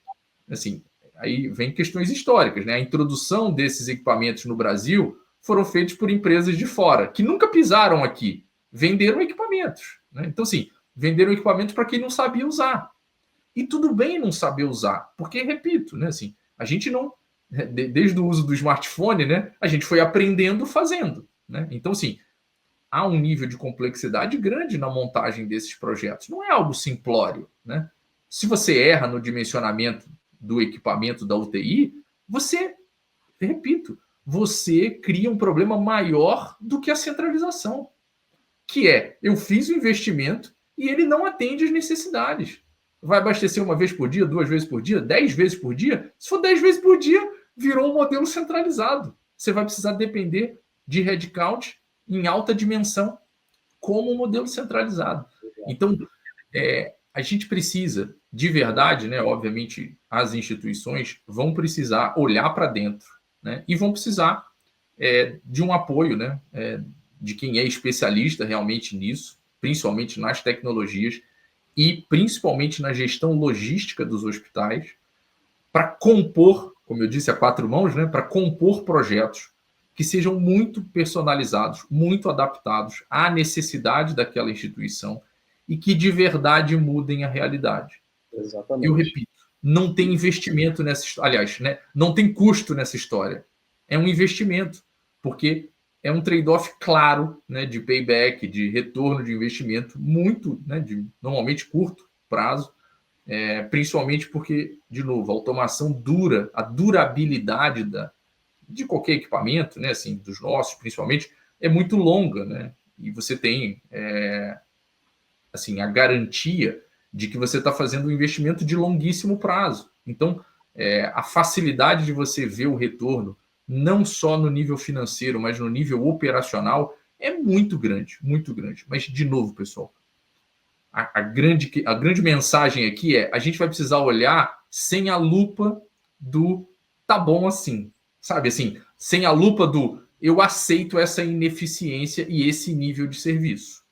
assim, aí vem questões históricas, né? A introdução desses equipamentos no Brasil foram feitos por empresas de fora, que nunca pisaram aqui, venderam equipamentos. Né? Então, assim, venderam equipamentos para quem não sabia usar. E tudo bem não saber usar, porque, repito, né, assim, a gente não, desde o uso do smartphone, né, a gente foi aprendendo fazendo. Né? Então, assim, há um nível de complexidade grande na montagem desses projetos. Não é algo simplório. Né? Se você erra no dimensionamento do equipamento da UTI, você, repito, você cria um problema maior do que a centralização, que é, eu fiz o investimento e ele não atende às necessidades. Vai abastecer uma vez por dia, 2 vezes por dia, 10 vezes por dia? Se for 10 vezes por dia, virou um modelo centralizado. Você vai precisar depender de headcount em alta dimensão, como um modelo centralizado. Então, a gente precisa, de verdade, né, obviamente, as instituições vão precisar olhar para dentro, né, e vão precisar de um apoio, né, de quem é especialista realmente nisso, principalmente nas tecnologias e principalmente na gestão logística dos hospitais, para compor, como eu disse, a 4 mãos, né, para compor projetos que sejam muito personalizados, muito adaptados à necessidade daquela instituição e que de verdade mudem a realidade. Exatamente. Eu repito, não tem investimento nessa história. Aliás, né, não tem custo nessa história. É um investimento, porque é um trade-off claro, né, de payback, de retorno de investimento, muito, né, de normalmente curto prazo, principalmente porque, de novo, a automação dura, a durabilidade de qualquer equipamento, né, assim, dos nossos principalmente, é muito longa, né? E você tem assim, a garantia de que você está fazendo um investimento de longuíssimo prazo. Então, a facilidade de você ver o retorno, não só no nível financeiro, mas no nível operacional, é muito grande, muito grande. Mas, de novo, pessoal, a grande mensagem aqui é: a gente vai precisar olhar sem a lupa do tá bom assim, sabe? Assim, sem a lupa do eu aceito essa ineficiência e esse nível de serviço.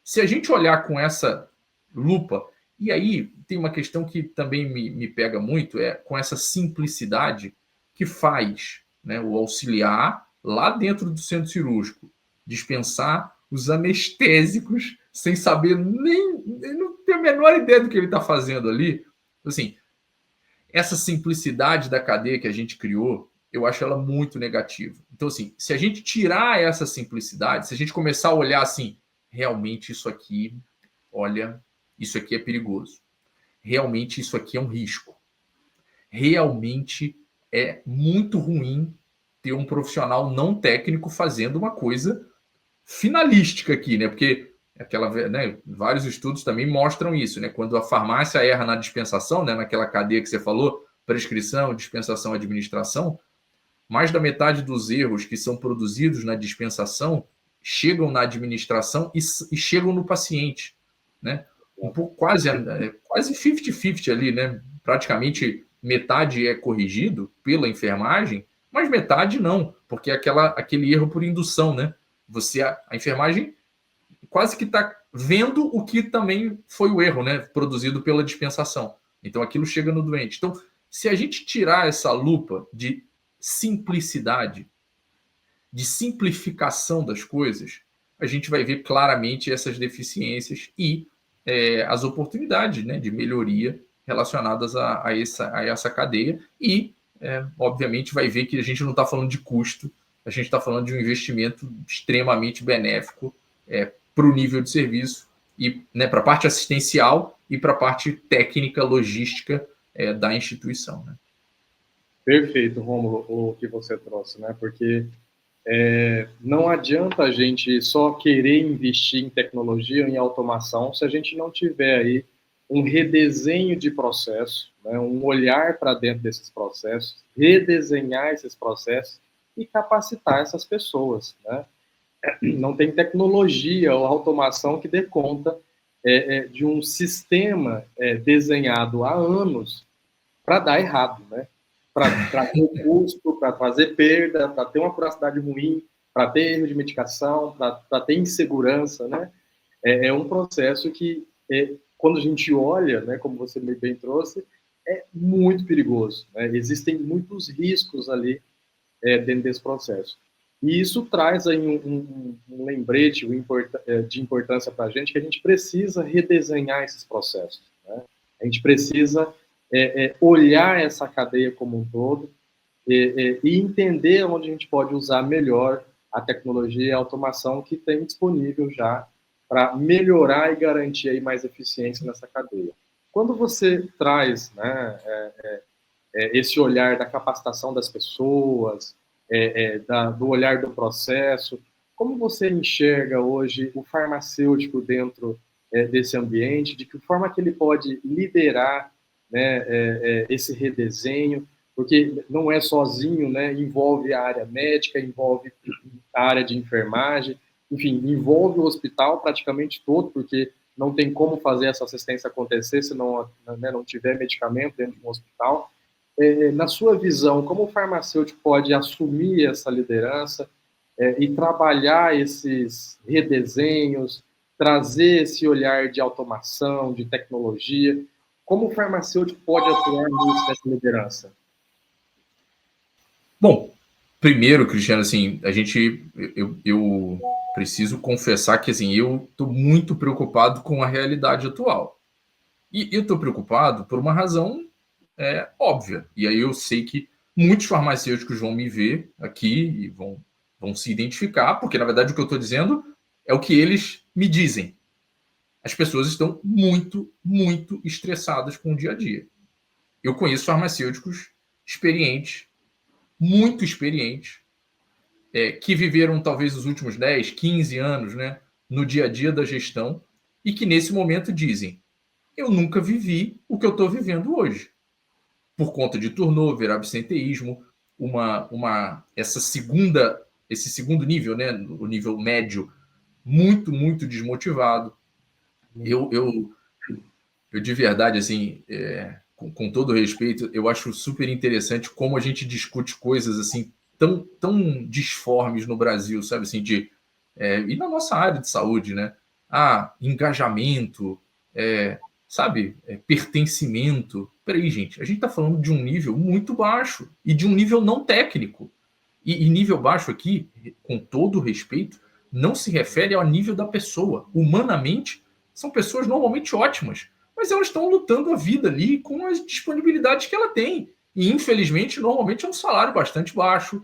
Se a gente olhar com essa lupa, e aí tem uma questão que também me pega muito, é com essa simplicidade que faz, né, o auxiliar lá dentro do centro cirúrgico, dispensar os anestésicos sem saber não ter a menor ideia do que ele está fazendo ali. Assim, essa simplicidade da cadeia que a gente criou, eu acho ela muito negativa. Então, assim, se a gente tirar essa simplicidade, se a gente começar a olhar assim, realmente isso aqui, olha, isso aqui é perigoso. Realmente isso aqui é um risco. Realmente é muito ruim ter um profissional não técnico fazendo uma coisa finalística aqui, né? Porque né, vários estudos também mostram isso, né? Quando a farmácia erra na dispensação, né, naquela cadeia que você falou, prescrição, dispensação, administração, mais da metade dos erros que são produzidos na dispensação chegam na administração e chegam no paciente, né? Um pouco quase 50-50 ali, né? Praticamente metade é corrigido pela enfermagem, mas metade não, porque é aquele erro por indução, né? A enfermagem quase que está vendo o que também foi o erro, né? Produzido pela dispensação. Então aquilo chega no doente. Então, se a gente tirar essa lupa de simplicidade, de simplificação das coisas, a gente vai ver claramente essas deficiências e as oportunidades, né, de melhoria relacionadas a essa cadeia e, obviamente, vai ver que a gente não está falando de custo, a gente está falando de um investimento extremamente benéfico para o nível de serviço e, né, para a parte assistencial e para a parte técnica, logística da instituição, né? Perfeito, Rômulo, o que você trouxe, né? Porque não adianta a gente só querer investir em tecnologia, em automação, se a gente não tiver aí um redesenho de processo, né? Um olhar para dentro desses processos, redesenhar esses processos e capacitar essas pessoas, né? Não tem tecnologia ou automação que dê conta de um sistema desenhado há anos para dar errado, né? Para trazer custo, para trazer perda, para ter uma curiosidade ruim, para ter erro de medicação, para ter insegurança, né? É um processo que, quando a gente olha, né, como você bem trouxe, é muito perigoso, né? Existem muitos riscos ali dentro desse processo. E isso traz aí um lembrete de importância para a gente, que a gente precisa redesenhar esses processos, né? A gente precisa olhar essa cadeia como um todo e entender onde a gente pode usar melhor a tecnologia e a automação que tem disponível já para melhorar e garantir aí mais eficiência nessa cadeia. Quando você traz, né, esse olhar da capacitação das pessoas, do olhar do processo, como você enxerga hoje o farmacêutico dentro desse ambiente, de que forma que ele pode liderar, né, esse redesenho, porque não é sozinho, né, envolve a área médica, envolve a área de enfermagem, enfim, envolve o hospital praticamente todo, porque não tem como fazer essa assistência acontecer se não, né, não tiver medicamento dentro de um hospital. Na sua visão, como o farmacêutico pode assumir essa liderança e trabalhar esses redesenhos, trazer esse olhar de automação, de tecnologia? Como o farmacêutico pode atuar nessa liderança? Bom, primeiro, Cristiano, assim, eu preciso confessar que assim, eu estou muito preocupado com a realidade atual. E eu estou preocupado por uma razão óbvia. E aí eu sei que muitos farmacêuticos vão me ver aqui e vão se identificar, porque na verdade o que eu estou dizendo é o que eles me dizem. As pessoas estão muito, muito estressadas com o dia a dia. Eu conheço farmacêuticos experientes, muito experientes, que viveram talvez os últimos 10, 15 anos, né, no dia a dia da gestão e que nesse momento dizem: eu nunca vivi o que eu estou vivendo hoje. Por conta de turnover, absenteísmo, esse segundo nível, né, o nível médio, muito, muito desmotivado. Eu de verdade, assim, com todo respeito, eu acho super interessante como a gente discute coisas assim tão disformes no Brasil, sabe, assim, e na nossa área de saúde, né? Engajamento, sabe, pertencimento. Peraí, gente, a gente está falando de um nível muito baixo e de um nível não técnico. E nível baixo aqui, com todo respeito, não se refere ao nível da pessoa. Humanamente, são pessoas normalmente ótimas, mas elas estão lutando a vida ali com as disponibilidades que ela tem. E, infelizmente, normalmente é um salário bastante baixo,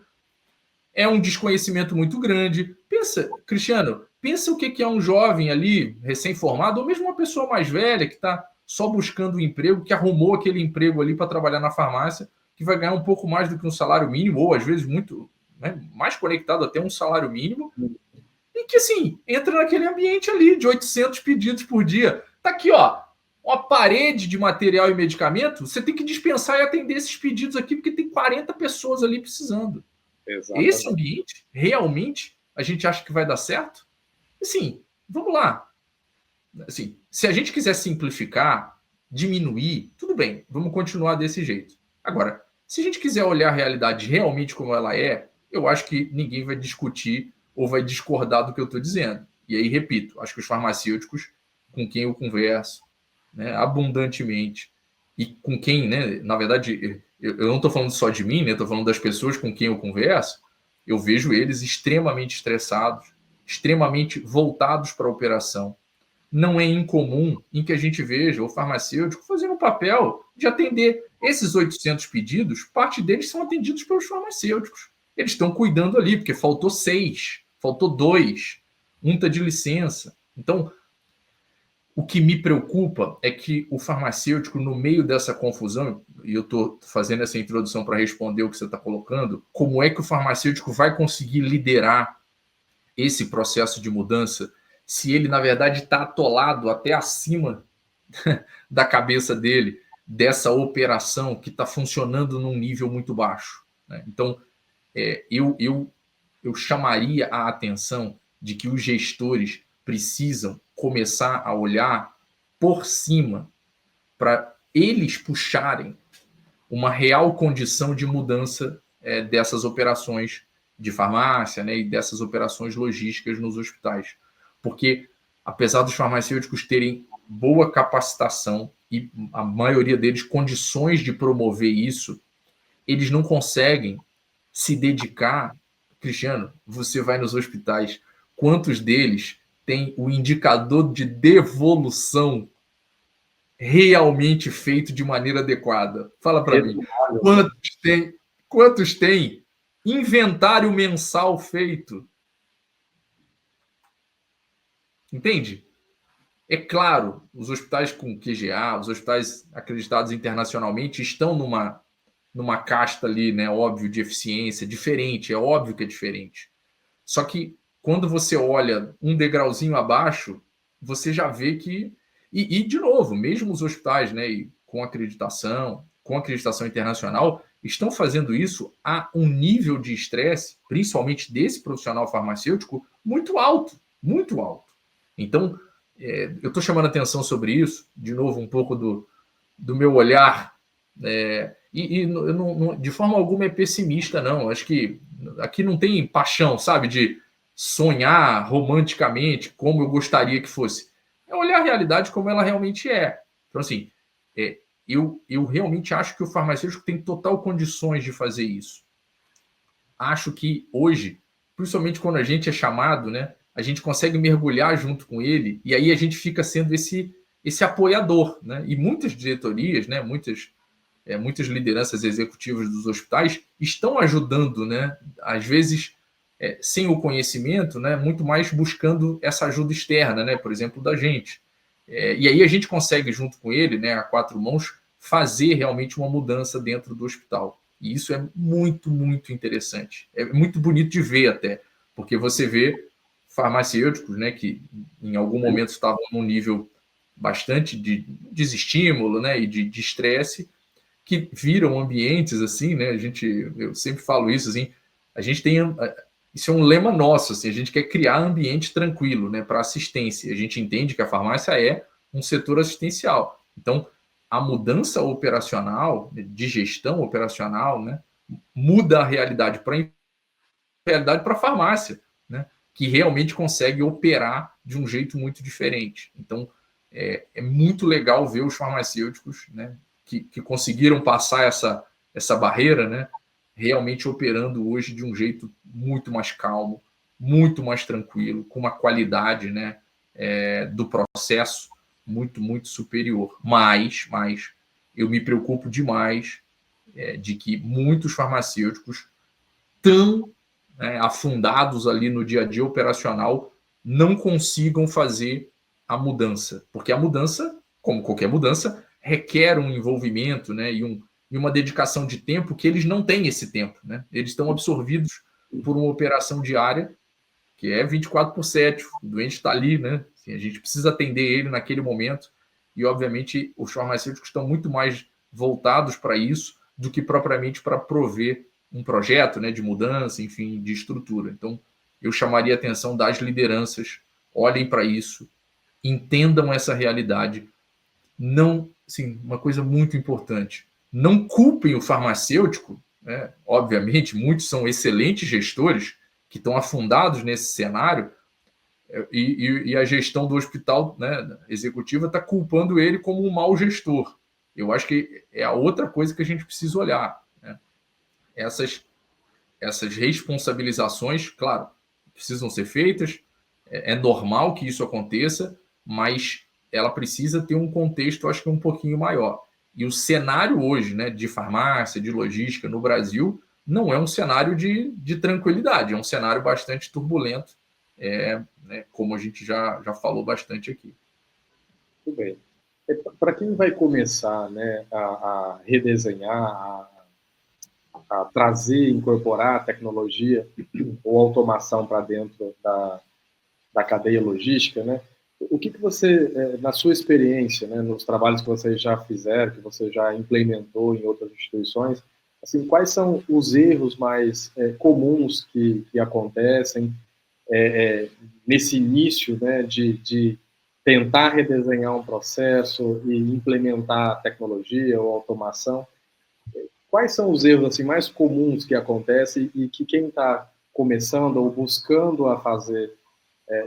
é um desconhecimento muito grande. Pensa, Cristiano, pensa o que é um jovem ali, recém-formado, ou mesmo uma pessoa mais velha que está só buscando um emprego, que arrumou aquele emprego ali para trabalhar na farmácia, que vai ganhar um pouco mais do que um salário mínimo, ou às vezes muito, né, mais conectado até um salário mínimo, e que, assim, entra naquele ambiente ali de 800 pedidos por dia. Tá aqui, ó, uma parede de material e medicamento, você tem que dispensar e atender esses pedidos aqui, porque tem 40 pessoas ali precisando. Exatamente. Esse ambiente, realmente, a gente acha que vai dar certo? Assim, vamos lá. Assim, se a gente quiser simplificar, diminuir, tudo bem, vamos continuar desse jeito. Agora, se a gente quiser olhar a realidade realmente como ela é, eu acho que ninguém vai discutir ou vai discordar do que eu estou dizendo. E aí, repito, acho que os farmacêuticos, com quem eu converso, né, abundantemente, e com quem, né, na verdade, eu não estou falando só de mim, né, estou falando das pessoas com quem eu converso, eu vejo eles extremamente estressados, extremamente voltados para a operação. Não é incomum em que a gente veja o farmacêutico fazendo o papel de atender esses 800 pedidos, parte deles são atendidos pelos farmacêuticos. Eles estão cuidando ali, porque faltou 6, faltou 2, um está de licença. Então, o que me preocupa é que o farmacêutico, no meio dessa confusão, e eu estou fazendo essa introdução para responder o que você está colocando, como é que o farmacêutico vai conseguir liderar esse processo de mudança se ele, na verdade, está atolado até acima da cabeça dele dessa operação que está funcionando num nível muito baixo, né? Então, eu chamaria a atenção de que os gestores precisam começar a olhar por cima para eles puxarem uma real condição de mudança dessas operações de farmácia, né, e dessas operações logísticas nos hospitais. Porque, apesar dos farmacêuticos terem boa capacitação e a maioria deles condições de promover isso, eles não conseguem se dedicar. Cristiano, você vai nos hospitais, quantos deles têm o indicador de devolução realmente feito de maneira adequada? Fala para mim. Quantos tem inventário mensal feito? Entende? É claro, os hospitais com QGA, os hospitais acreditados internacionalmente estão numa casta ali, né, óbvio, de eficiência, diferente, é óbvio que é diferente. Só que quando você olha um degrauzinho abaixo, você já vê que... E de novo, mesmo os hospitais, né, com acreditação internacional, estão fazendo isso a um nível de estresse, principalmente desse profissional farmacêutico, muito alto, muito alto. Então, eu estou chamando a atenção sobre isso, de novo, um pouco do meu olhar, não, de forma alguma é pessimista, não. Acho que aqui não tem paixão, sabe, de sonhar romanticamente como eu gostaria que fosse. É olhar a realidade como ela realmente é. Então, assim, eu realmente acho que o farmacêutico tem total condições de fazer isso. Acho que hoje, principalmente quando a gente é chamado, né, a gente consegue mergulhar junto com ele e aí a gente fica sendo esse apoiador, né? E muitas diretorias, né, muitas lideranças executivas dos hospitais estão ajudando, né? Às vezes, sem o conhecimento, né? Muito mais buscando essa ajuda externa, né? Por exemplo, da gente. E aí a gente consegue, junto com ele, né, a quatro mãos, fazer realmente uma mudança dentro do hospital. E isso é muito, muito interessante. É muito bonito de ver até, porque você vê farmacêuticos, né, que em algum momento estavam num nível bastante de desestímulo, né, e de estresse, que viram ambientes assim, né? Eu sempre falo isso, assim, a gente tem, isso é um lema nosso, assim, a gente quer criar ambiente tranquilo, né, para assistência. A gente entende que a farmácia é um setor assistencial. Então, a mudança operacional, de gestão operacional, né, muda a realidade para a farmácia, né, que realmente consegue operar de um jeito muito diferente. Então, é muito legal ver os farmacêuticos, né, que conseguiram passar essa barreira, né, realmente operando hoje de um jeito muito mais calmo, muito mais tranquilo, com uma qualidade, né, do processo muito, muito superior. Mas eu me preocupo demais de que muitos farmacêuticos tão, né, afundados ali no dia a dia operacional não consigam fazer a mudança. Porque a mudança, como qualquer mudança, requer um envolvimento, né, e uma dedicação de tempo que eles não têm esse tempo. Né? Eles estão absorvidos por uma operação diária que é 24/7, o doente está ali, né? Assim, a gente precisa atender ele naquele momento e, obviamente, os farmacêuticos estão muito mais voltados para isso do que propriamente para prover um projeto, né, de mudança, enfim, de estrutura. Então, eu chamaria a atenção das lideranças, olhem para isso, entendam essa realidade. Não, sim, uma coisa muito importante, não culpem o farmacêutico, né? Obviamente, muitos são excelentes gestores que estão afundados nesse cenário, e a gestão do hospital, né, executiva está culpando ele como um mau gestor. Eu acho que é a outra coisa que a gente precisa olhar. Né? Essas responsabilizações, claro, precisam ser feitas, é normal que isso aconteça, mas ela precisa ter um contexto, acho que um pouquinho maior. E o cenário hoje, né, de farmácia, de logística no Brasil, não é um cenário de tranquilidade, é um cenário bastante turbulento, né, como a gente já falou bastante aqui. Muito bem. Para quem vai começar, né, a redesenhar, a trazer, incorporar a tecnologia ou automação para dentro da cadeia logística, né? O que você, na sua experiência, né, nos trabalhos que você já fizeram, que você já implementou em outras instituições, assim, quais são os erros mais comuns que acontecem nesse início, né, de tentar redesenhar um processo e implementar tecnologia ou automação? Quais são os erros assim mais comuns que acontecem e que quem está começando ou buscando a fazer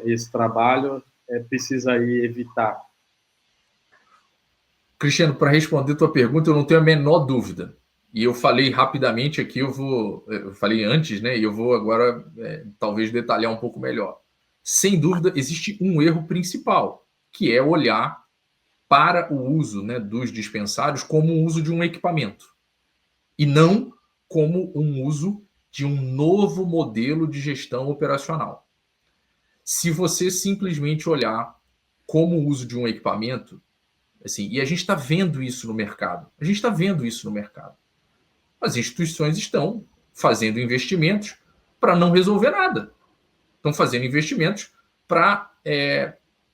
esse trabalho precisa aí evitar? Cristiano, para responder a tua pergunta, eu não tenho a menor dúvida. E eu falei rapidamente aqui, eu falei antes, né? E eu vou agora talvez detalhar um pouco melhor. Sem dúvida, existe um erro principal, que é olhar para o uso, né, dos dispensários como o uso de um equipamento e não como um uso de um novo modelo de gestão operacional. Se você simplesmente olhar como o uso de um equipamento, assim, e a gente está vendo isso no mercado, as instituições estão fazendo investimentos para não resolver nada, estão fazendo investimentos para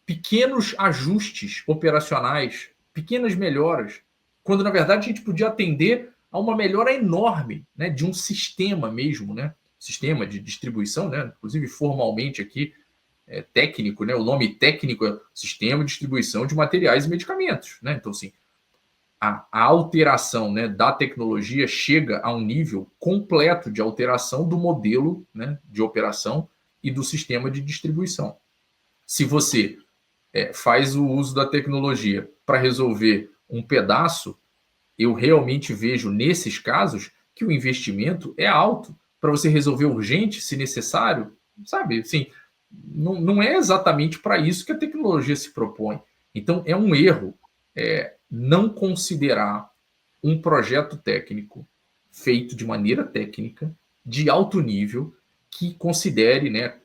pequenos ajustes operacionais, pequenas melhoras, quando na verdade a gente podia atender a uma melhora enorme, né, de um sistema mesmo, né, sistema de distribuição, né, inclusive formalmente aqui, técnico, né, o nome técnico é Sistema de Distribuição de Materiais e Medicamentos. Né? Então, assim, a alteração, né, da tecnologia chega a um nível completo de alteração do modelo, né, de operação e do sistema de distribuição. Se você faz o uso da tecnologia para resolver um pedaço, eu realmente vejo nesses casos que o investimento é alto para você resolver urgente, se necessário, sabe? Assim, não é exatamente para isso que a tecnologia se propõe. Então, é um erro não considerar um projeto técnico feito de maneira técnica, de alto nível, que considere, né,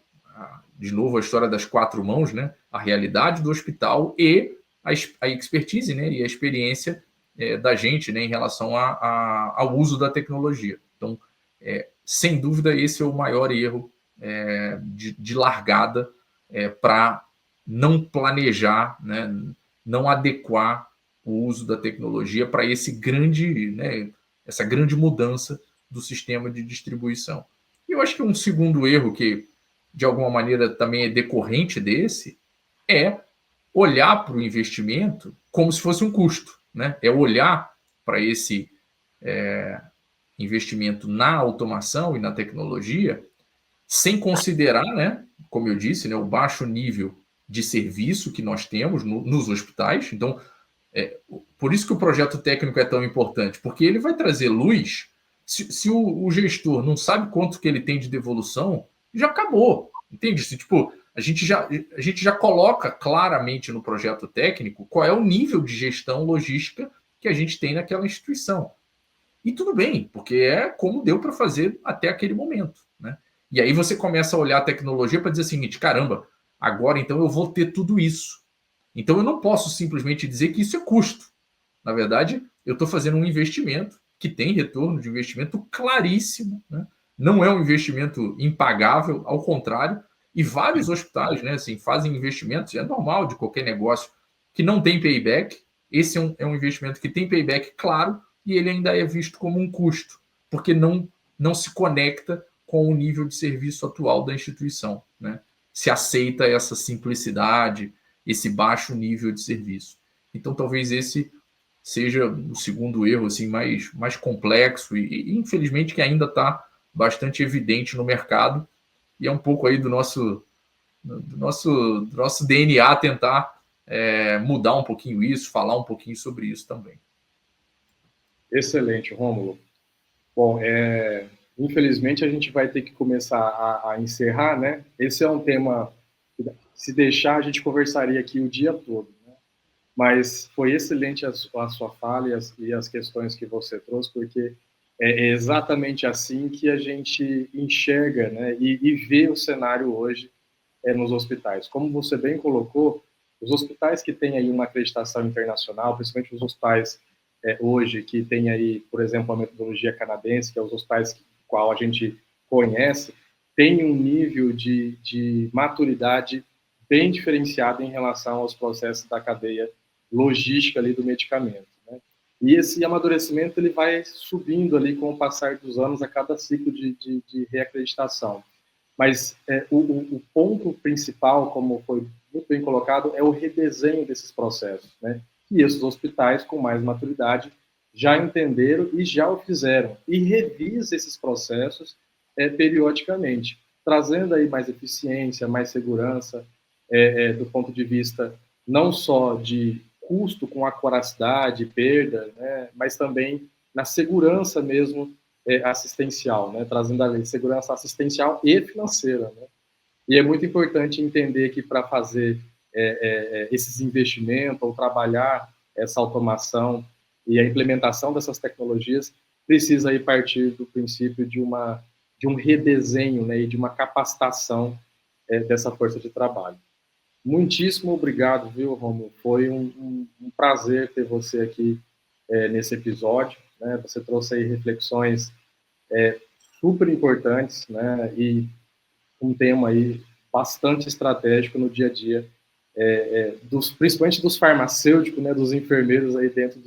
de novo a história das quatro mãos, né, a realidade do hospital e a expertise, né, e a experiência da gente, né, em relação ao uso da tecnologia. Então, sem dúvida, esse é o maior erro de largada para não planejar, né, não adequar o uso da tecnologia para esse grande, né, essa grande mudança do sistema de distribuição. E eu acho que um segundo erro que, de alguma maneira, também é decorrente desse, é olhar para o investimento como se fosse um custo. Né? É olhar para esse investimento na automação e na tecnologia sem considerar, né, como eu disse, né, o baixo nível de serviço que nós temos nos hospitais. Então, por isso que o projeto técnico é tão importante, porque ele vai trazer luz Se o gestor não sabe quanto que ele tem de devolução, já acabou, entende? Tipo, a gente já coloca claramente no projeto técnico qual é o nível de gestão logística que a gente tem naquela instituição. E tudo bem, porque é como deu para fazer até aquele momento, né? E aí você começa a olhar a tecnologia para dizer o seguinte, caramba, agora então eu vou ter tudo isso. Então eu não posso simplesmente dizer que isso é custo. Na verdade, eu estou fazendo um investimento que tem retorno de investimento claríssimo, né? Não é um investimento impagável, ao contrário, e vários hospitais, né, assim, fazem investimentos, é normal de qualquer negócio, que não tem payback. Esse é um investimento que tem payback claro, e ele ainda é visto como um custo, porque não se conecta com o nível de serviço atual da instituição, né? Se aceita essa simplicidade, esse baixo nível de serviço. Então, talvez esse seja o segundo erro assim, mais complexo e infelizmente, que ainda está bastante evidente no mercado, e é um pouco aí do nosso DNA tentar mudar um pouquinho isso, falar um pouquinho sobre isso também. Excelente, Rômulo. Bom, infelizmente a gente vai ter que começar a encerrar, né? Esse é um tema que, se deixar, a gente conversaria aqui o dia todo, né? Mas foi excelente a sua fala e as questões que você trouxe, porque é exatamente assim que a gente enxerga, né, e vê o cenário hoje nos hospitais. Como você bem colocou, os hospitais que têm aí uma acreditação internacional, principalmente os hospitais hoje que têm aí, por exemplo, a metodologia canadense, que é os hospitais qual a gente conhece, tem um nível de maturidade bem diferenciado em relação aos processos da cadeia logística ali do medicamento, né? E esse amadurecimento ele vai subindo ali com o passar dos anos a cada ciclo de reacreditação. Mas o ponto principal, como foi muito bem colocado, é o redesenho desses processos, né? E esses hospitais com mais maturidade já entenderam e já o fizeram. E revisa esses processos periodicamente, trazendo aí mais eficiência, mais segurança, do ponto de vista não só de custo com acuracidade, perda, né, mas também na segurança mesmo assistencial, né, trazendo a segurança assistencial e financeira, né? E é muito importante entender que para fazer esses investimentos ou trabalhar essa automação e a implementação dessas tecnologias precisa aí partir do princípio de um redesenho, né, e de uma capacitação dessa força de trabalho. Muitíssimo obrigado, viu, Romulo? Foi um prazer ter você aqui nesse episódio, né? Você trouxe aí reflexões super importantes, né? E um tema aí bastante estratégico no dia a dia, principalmente dos farmacêuticos, né? Dos enfermeiros aí dentro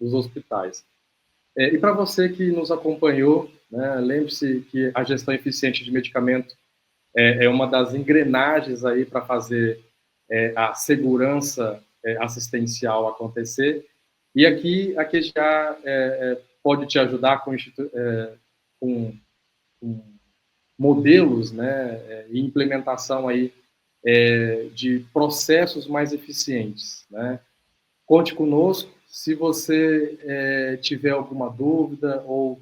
dos hospitais. E para você que nos acompanhou, né? Lembre-se que a gestão eficiente de medicamento é uma das engrenagens aí para fazer a segurança assistencial acontecer. E aqui a QGA pode te ajudar com modelos, né, e implementação aí de processos mais eficientes, né? Conte conosco. Se você tiver alguma dúvida ou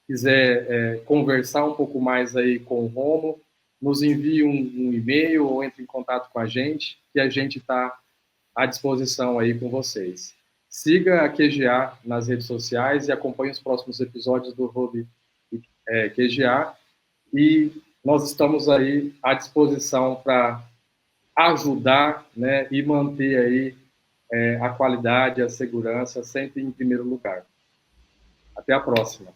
quiser conversar um pouco mais aí com o Romo, nos envie um e-mail ou entre em contato com a gente, que a gente está à disposição aí com vocês. Siga a QGA nas redes sociais e acompanhe os próximos episódios do Hub QGA. E nós estamos aí à disposição para ajudar, né, e manter aí a qualidade, a segurança sempre em primeiro lugar. Até a próxima.